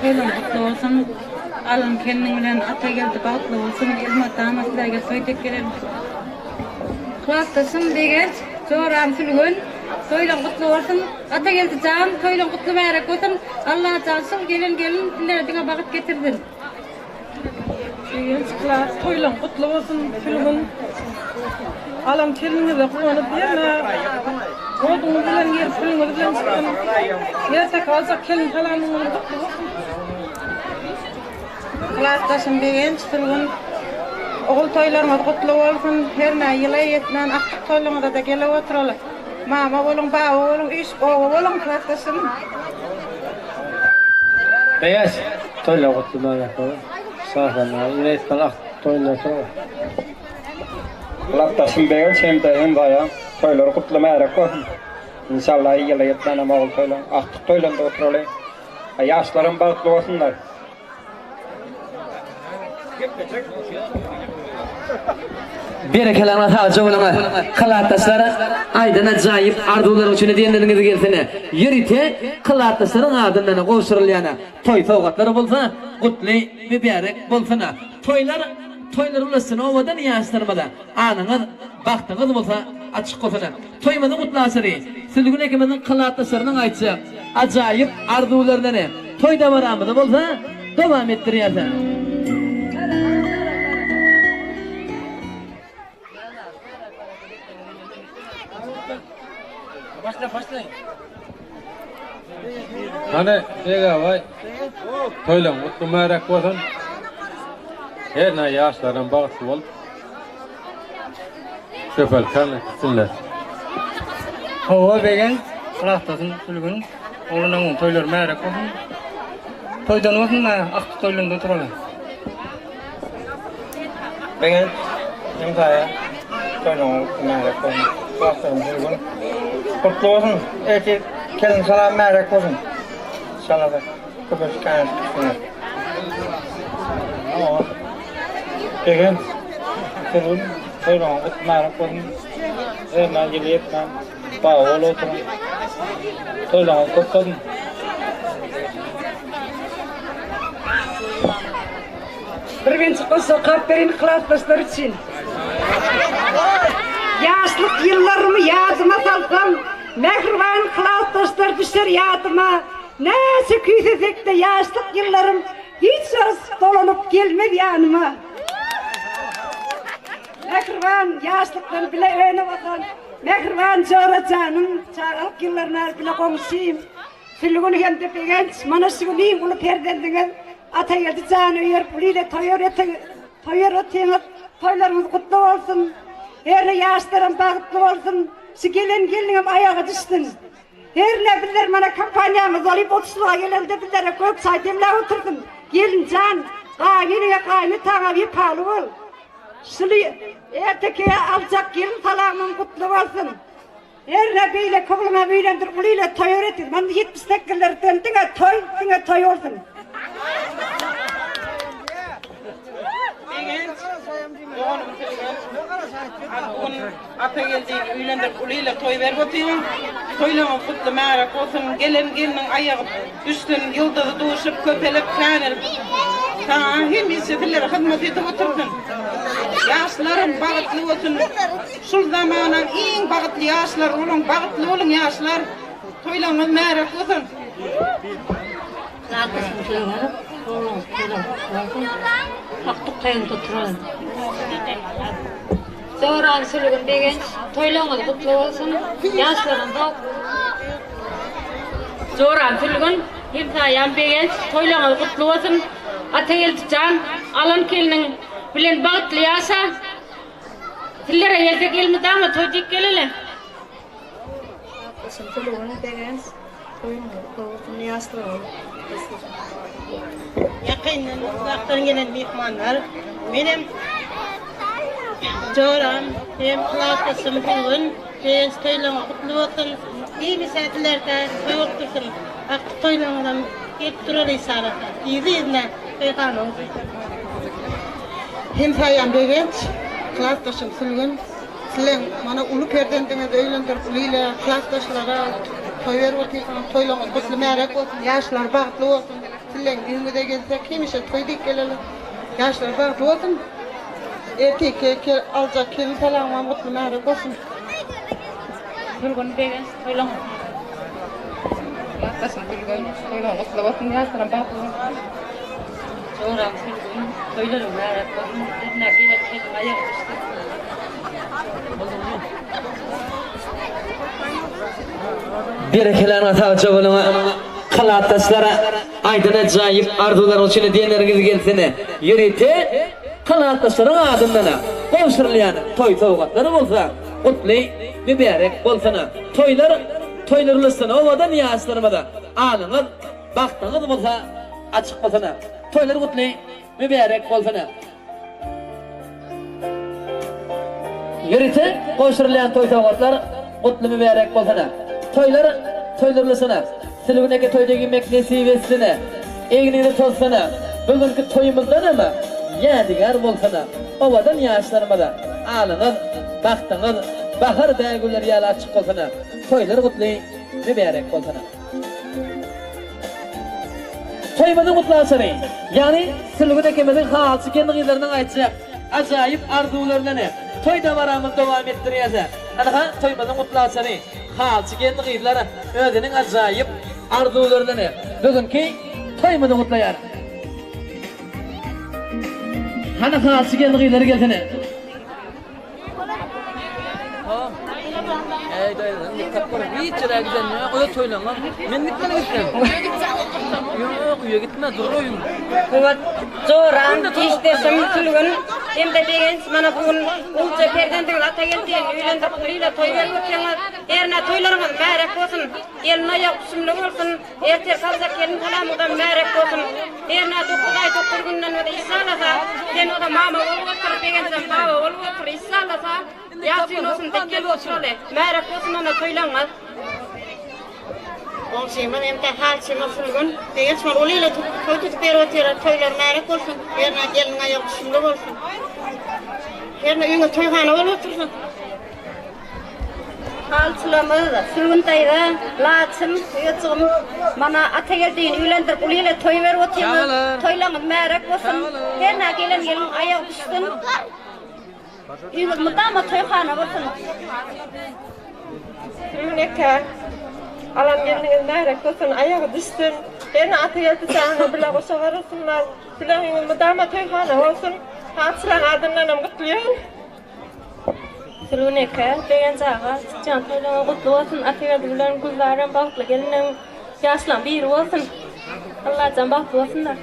toylarımız kutlu olsun. Alın kendinden ata geldi baklı olsun. Elma damatlarga soyduk gelelim. Kılatasmı degen çoğram tülgün. Toylan kutlu olsun. Ata geldi can. Toylan kutlu mərek olsun. Allah cansın. Gelin dillerine bakıp getirdin. Toylan kutlu olsun tülgün. Alam kelinize kullanıp yerine Oğlum bilen yer, filmi bilen çıkan yerse kalacak kelin kalanını kutlu olsun. Kılatasmı degen tülgün. Oğul toylarımız kutlu olsun. Her ne yıla yetmen aktık toylarımıza da gelip oturalım. Mama olun, baba olun, iş olun kılatasmı. Beyaz toyla kutlu mərek olsun. Sağlamlar, yürekten ak toyla toyla. Kılatasmı degen çemdeyin bayan toylar kutlu mərek olsun. İnşallah yıla yetmen ama oğul toyla aktık toylanda oturalım. Yaşlarım bağıtlı olsunlar. Berekelerine taca olana kılataslara aydan acayip arzular için diyenleriniz gelsene. Yerite kılatasların adından koşurulyana toy sovgatları bolsa kutlu mübarek bolsana. Toylar ulasın ovadan yaşlarmada anınız baktınız bolsa açık olsana. Toymada kutlu asırı. Sülgün ekimizin kılataslarının aytacak acayip arzularından toyda varamıda bolsa devam ettiriyata. Başlayın. Hani ega vay. Toylan kutlu mərek olsun. Her ne yaşların bağısı ol. Köpel kanlı gitsinler. Hava degen kılatasmı tülgün. Oğlunun toylar mərek olsun. Toydan olsun da aktık toylanda oturalım. Degen imzaya toylan kutlu mərek olsun. Kılatasmı tülgün. Kutlu olsun. Erkek kelin salam mərek olsun. İnşallah da köpüş kanep tutsunlar. Degen tülgün toylan kutlu mərek olsun. Erna yıla yetmen bağı olup oturun. Toylan kutlu olsun. Bir gün çıkılsa kalplerin kılataslar için. Yaşlık yıllarımı yadıma salsam, mehriban kılataslar düşer yadıma. Neyse küysesek de yaşlık yıllarım hiç söz dolanıp gelmedi yanıma. Mehriban yaşlıktan bile öne bakan, mehriban çoğra canım, çağalık yıllarına bile komşuyum. Sülgün hem de genç, mana sülgün bunu perdendiniz. Ata geldi canı yer, buliyle toyur ötüyünüz, toylarımız kutlu olsun. Her ne yaşlarım bağıtlı olsun, şu gelin ayağa düşsün. Her ne bilir bana kampanyamız olup 30'luğa gelende bilere kök say demle oturdum. Gelin can, kaynı tana bir pahalı ol. Şili erteki alacak gelin talağının kutlu olsun. Erle beyle kıvılına beylendir uliyle toy öğretir. Ben de 78'lerden dine toy olsun. Bugün ata geldiğin üylendir uliyle toy verip oturuyorum. Toylama kutlu merak olsun. Gelinin ayağı üstün yıldızı doğuşup köpelip kanır. Hem hissedirler hizmet edip otursun. Yaşlarım bağıtlı olsun. Şu zamanın en bağıtlı yaşlar olun. Bağıtlı olun yaşlar. Toylama merak olsun. Haktık tayın tuturun. Zoran sülgün degen toylağınız kutlu olsun. Yaşların da Zoran sülgün himsayan degen toylağınız kutlu olsun. Atayel tutan alan kelinin bilen bağıtlı yaşa. Dillere gelse gelmedi ama toycuk gelele. Sülgün degen toylağınız kutlu olsun. Yaşların Yakinen uzaktan gelen mihmanlar benim Zoran hem klasım bugün tez toylama kutlu olsun. İyi misafitlerde toy otursun. Aklı toylamadan hep durur isara. İzine toykan olsun. Hem sayan begenç klasdaşım sülgün. Silen mana ulu perdendiniz öğlendir uliyle klasdaşlara toy verip otursun. Toylama kutlu merak olsun. Yaşlar bağıtlı olsun. Silen düğünüde gelsek kimişe toydik gelelim. Yaşlar bağıtlı olsun. Erkek alacak kelin falan mutlu merak olsun. Sülgün degen toylağınız. Yaklaşın sülgün toylağınız kutlu olsun. Yaşların bağıtlı olsun. Zoran sülgün toylarım merak olsun. Dedine gelen kelin ayak düştü. Berekelerini sağlıkça bulunma. Kılaatdaşlara aydın acayip arzuların içine diyenleriniz gelsene. Yürüte kılaatdaşların adımlarına konuşurlayan toy soğukatları olsa kutlu mübarek bolsana. Toylarlısına ovadan yaşlarımada anınız baktınız olsa açık bolsana. Toylar kutlu mübarek bolsana. Yürüte konuşurlayan toy soğukatlar kutlu mübarek bolsana. Toylarlısına. Silivneke toyda giymek nesip etsene. Eğnini tozsana. Bugünkü toyumuzdan ama yadigar bolsana. Ovadan yaşlarımada alınız, baktınız, bahar dägüller ýaly açyk bolsana. Toylar kutly, mübarek bolsana. Toymazın kutlasany. Yani Silivnekemizin halçy kendileriniň aýtjak ajaýyp arzuwlaryny toyda baramyz dowam etdirýärse. Ana toymazın kutlasany. Halçy kendileri özüniň ajaýyp arzuwlaryny bugünkü toymazyn kutlaýar. Hana halçy kendileri gelsene. Ey dayı, kapora hiç yere giden ya, o da toylanlar. Men gitmene gitmem. Yok, uya gitme, dur oyun. Evet, Zoran, iştesim sülgün. Hem de degen, mana bugün ulça perdendiğin ata geldiğin, üylendir kuluyla toy verip otuyanlar. Erine toylarınız mərek olsun, elin ayak kusimlik olsun, erter kalacak gelin kalamıdan mərek olsun. Erine 9 ay 9 günden öde isalasa, den o da mama olup otur, degensen baba olup otur, isalasa, yasin olsun, tekkel olsun öyle. Mərek olsun ona toylanmaz. O şeyman hem de halçı nasılgın. Degen sonra uliyle toy tutup yer otuyor, toylar mərek olsun. Erine gelin ayak kusimlik olsun. Erine üyüne toyhana olup otursun. Halçılamız, sürgüntayda, laçın, yıçığım, mana ata geldiğin üylendir, uliyle toy ver otuyor, toylanın mərek olsun, herine gelin ayak düşsün, üyüne mıdama toyhana olsun. Sürgüneke, alan gelin mərek olsun, ayak düşsün, herine ata geldi sana bile koşa varılsınlar, bilen mıdama toyhana olsun, halçılan adından kutluyorum. Sülgüneke, degen zaga, can toylanan kutlu olsun, atayadırların kuzların baklı gelinin yaşlan bir olsun. Allah can baklı olsunlar.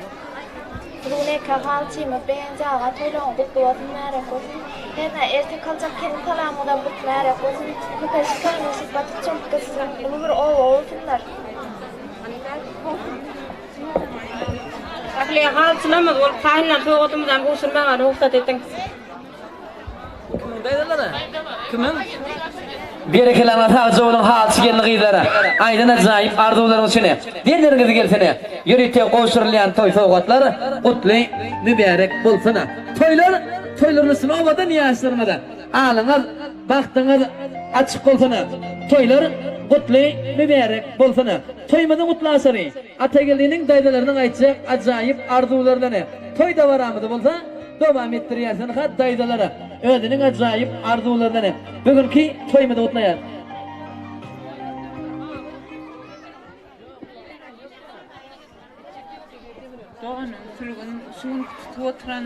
Sülgüneke halçıyma degen zaga toylanan kutlu olsun, mərek olsun. Hena erkek kalacak kelin kalamıdan kutlu mərek olsun. Müpeşi kalması batık çok kısın, bunu bir ova olsunlar. Akliye halçılamaz olup sahinden soğutumuzdan kusurmağını uksat ettin. Kimin daydaları? Kimin? Berekelama taýja bolan haçy gelýärler. Aýdan ajaýyp arzuwlaryň içine. Diýerleriňiz gelsene. Ýürükde goşurlayan toy sowgatlar gutly, mübarek bolsun. Toylaryny sınawada niýaşdyrmada. Alyňyz, bagtyňyz açyk bolsun. Toylar gutly, mübarek bolsun. Toýmada gutlaşary. Ata geldiğinin daýdalarynyň aýtjak ajaýyp arzuwlaryny. Toyda baramydy bolsa, dowam etdirýärsin ha daýdalary. Özüniň ajaýyp arzuwlaryny. Bugünkü toýmada gutlaýar. Doğanın sürgün şun tutup oturan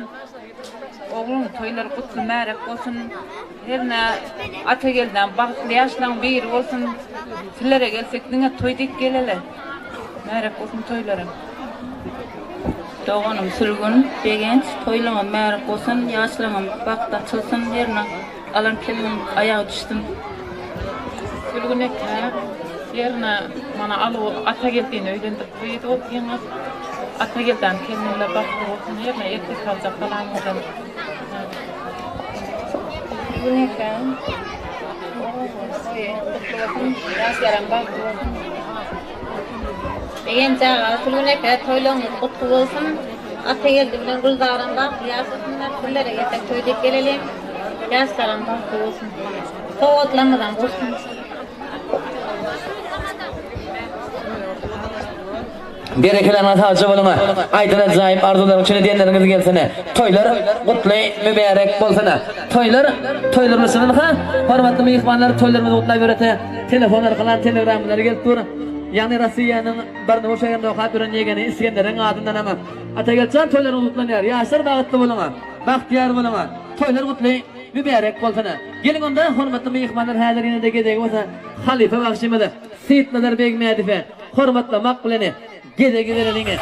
oğlum toylar kutlu märek bolsun. Herne ata gelden bagtly ýaşlaryň bir bolsun. Sizlere gelsek diňe toýdyk gelele. Märek bolsun toylarym. Doğanım sürgün, begenç, toylaňa märek bolsun, ýaşlaryň bagtda çylsyn, herne alan kelin ayağa düşdüm. Sürgünek yerine mana alı ata geldiğini öýlendirip koýdy oýdyňyz. Ata gelden kendine baktı olsun yerine erkek kalacak falan mıdır? Bu ne kan? Yaşlaran baktı olsun. Begenç ağa, sürgünek toylaňyz gutly bolsun. Ata geldi bilen guldaran baktı ýaşasynlar, sizlere gelsek toýdyk gelelim. Yaşlaran baktı olsun. Soğutlamadan bolsun. Berekelama taýja bolan. Aýdan ajaýyp arzuwlaryň içine diýenleriňiz gelsene. Toylar gutly, mübarek bolsun. Toylaryny ha, hormatly mehmanlar toylaryny gutlaýp berete. Telefon arkaly telegramlary gelip dur. Ýani Russiýanyň birni o şeýerde okap bilen ýegeni İskenderiň adyndan ama. Ata gelsen toylar gutlanýar. Ýaşar bagtly bolan. Bagtyar bolan. Toylar gutly, mübarek bolsun. Gelin onda hormatly mehmanlar häzir ýene-de gedegi bolsa, Halife bagşymady. Seyit Nazarbek Mädife. Hormatly makbulany gede gidereline.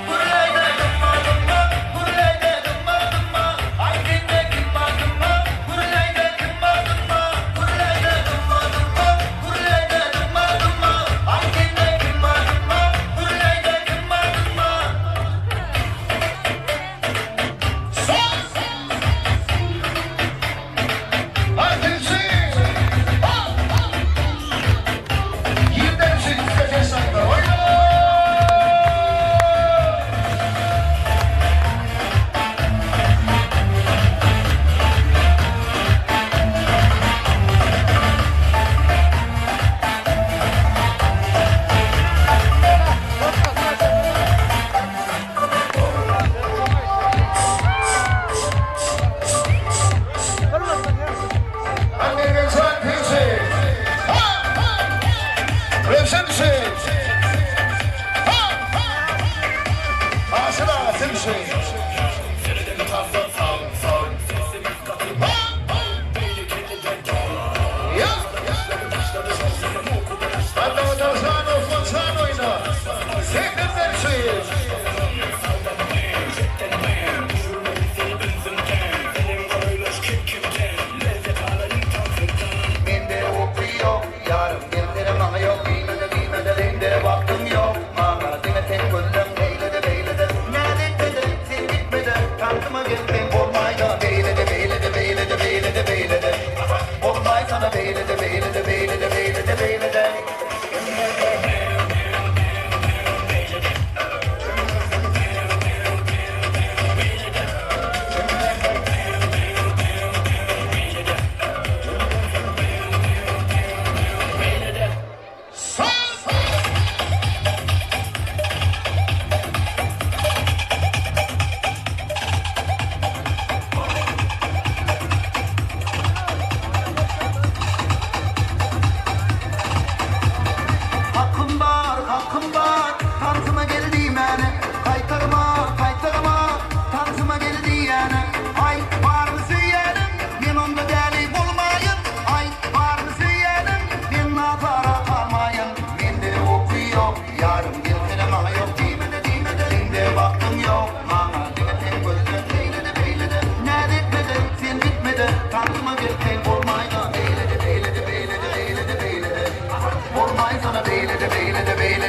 Buraya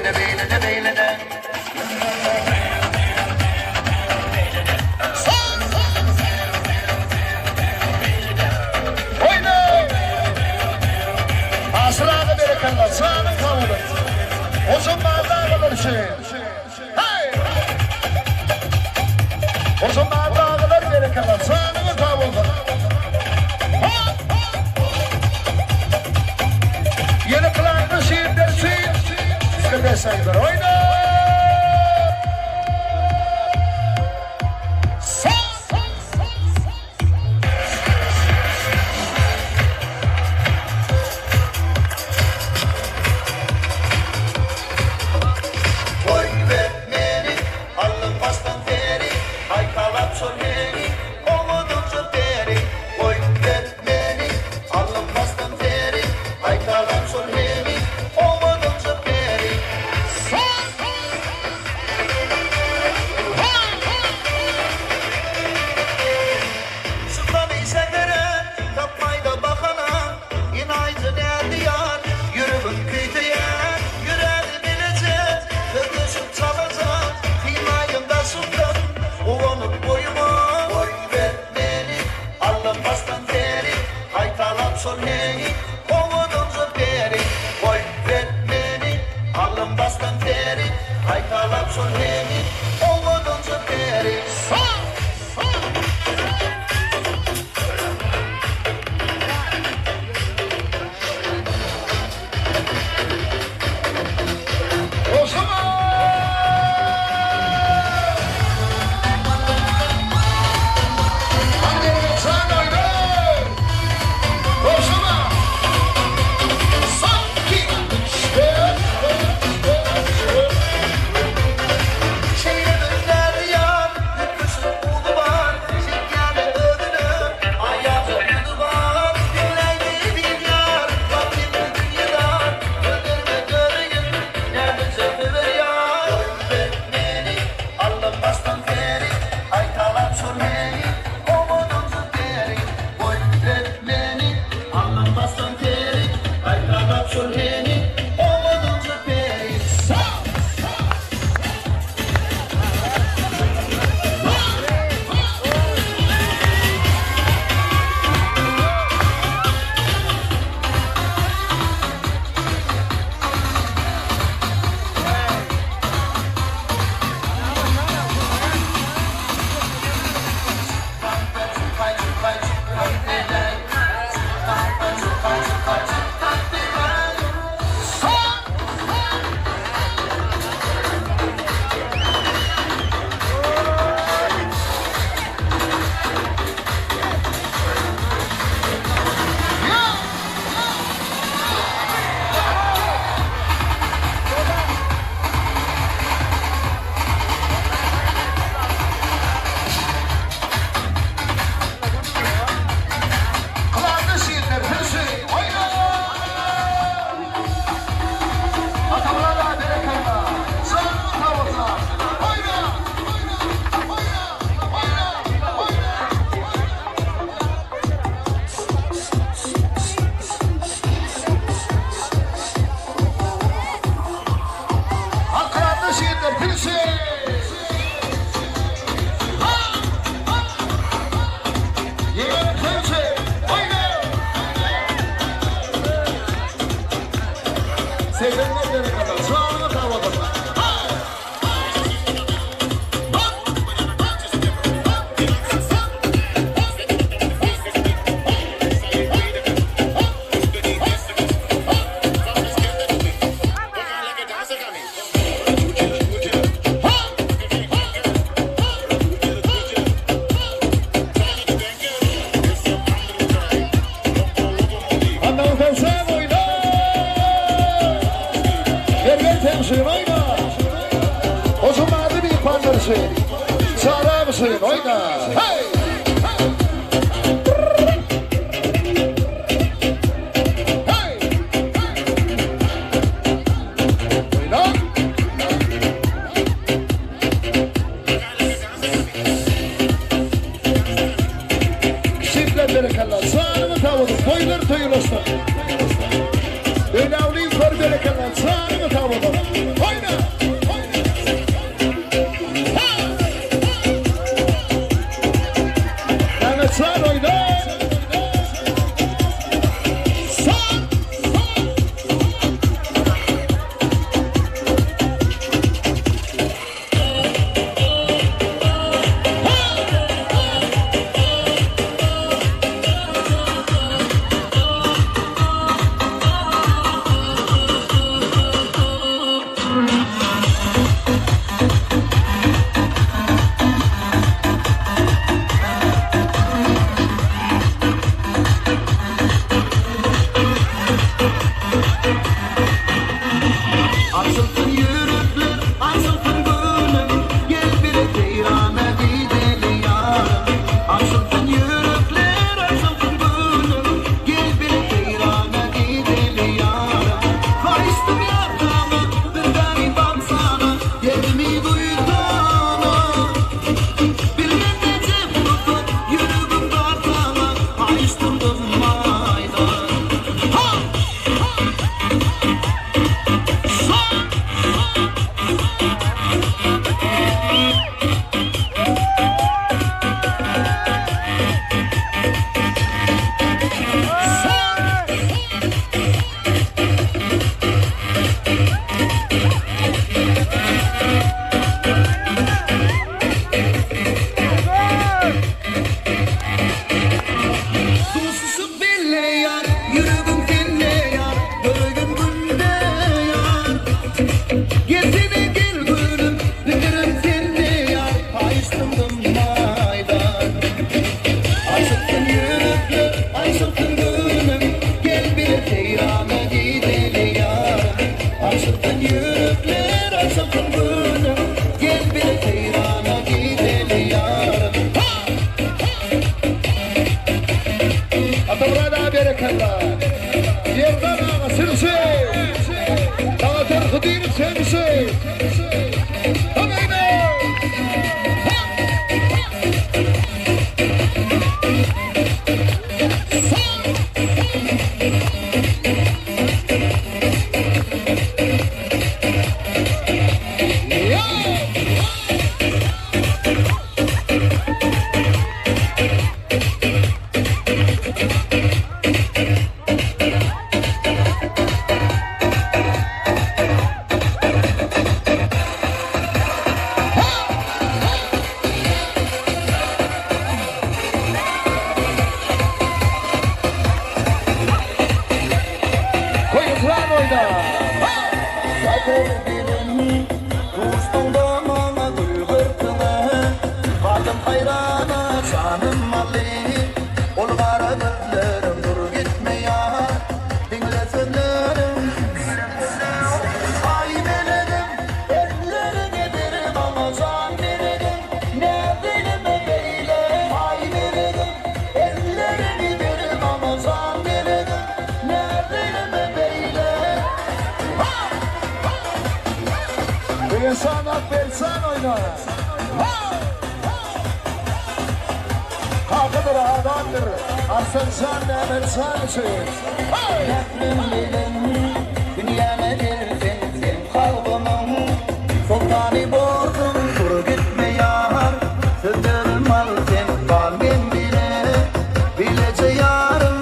beylede beylede beylede. Oyna! Asrarı berekallah, sağını kavulun. Uzun bağlar Hüseyin. Hey! Uzun bağlar berekallah, sağını kavulun. Yeni kılan Hüseyin dersin. İşte sayıdır, oyna! Sağlar mısın? Oyna! Hey! Toylar toyulasın. Öyle avlayın kor böyle kalan. Sağını mı tavladım? Yerden ağa sırsı. Dağ tarafı değil sensi. Tamayna. Sanat versen oynar. Hakkıdır, adamdır. Arsın sen de versen söz. Dünyana girdin sen kalbımın. Sultanı bozdun, dur gitme yar. Sözlerim al sen kalbim bile. Bilece yarım.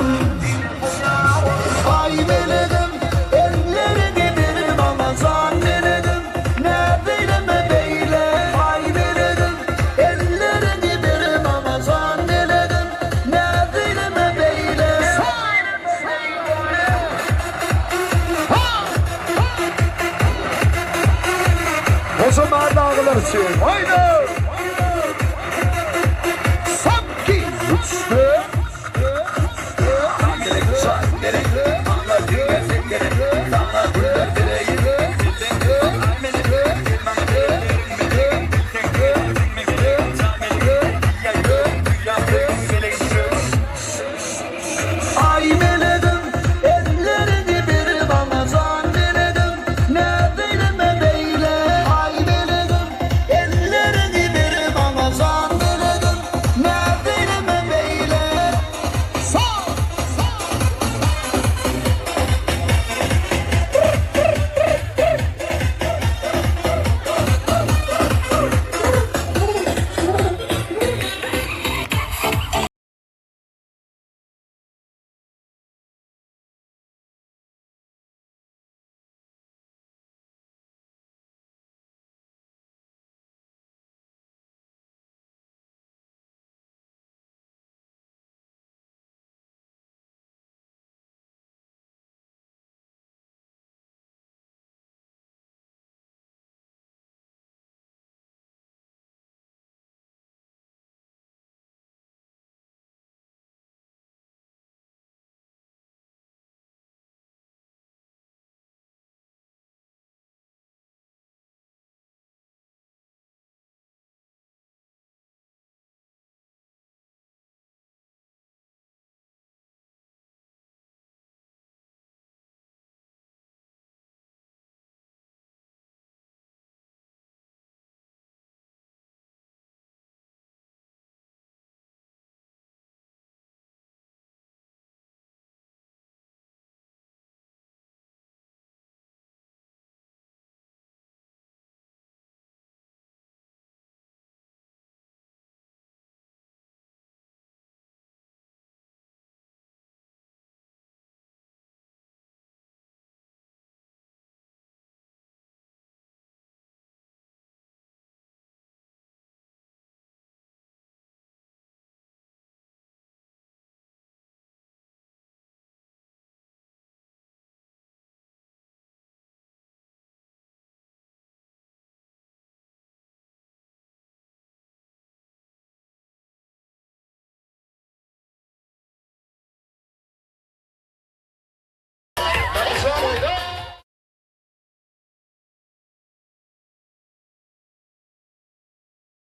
Ay meledim, ellerini benim ama zannederim. O zaman dağılarsın. Haydi!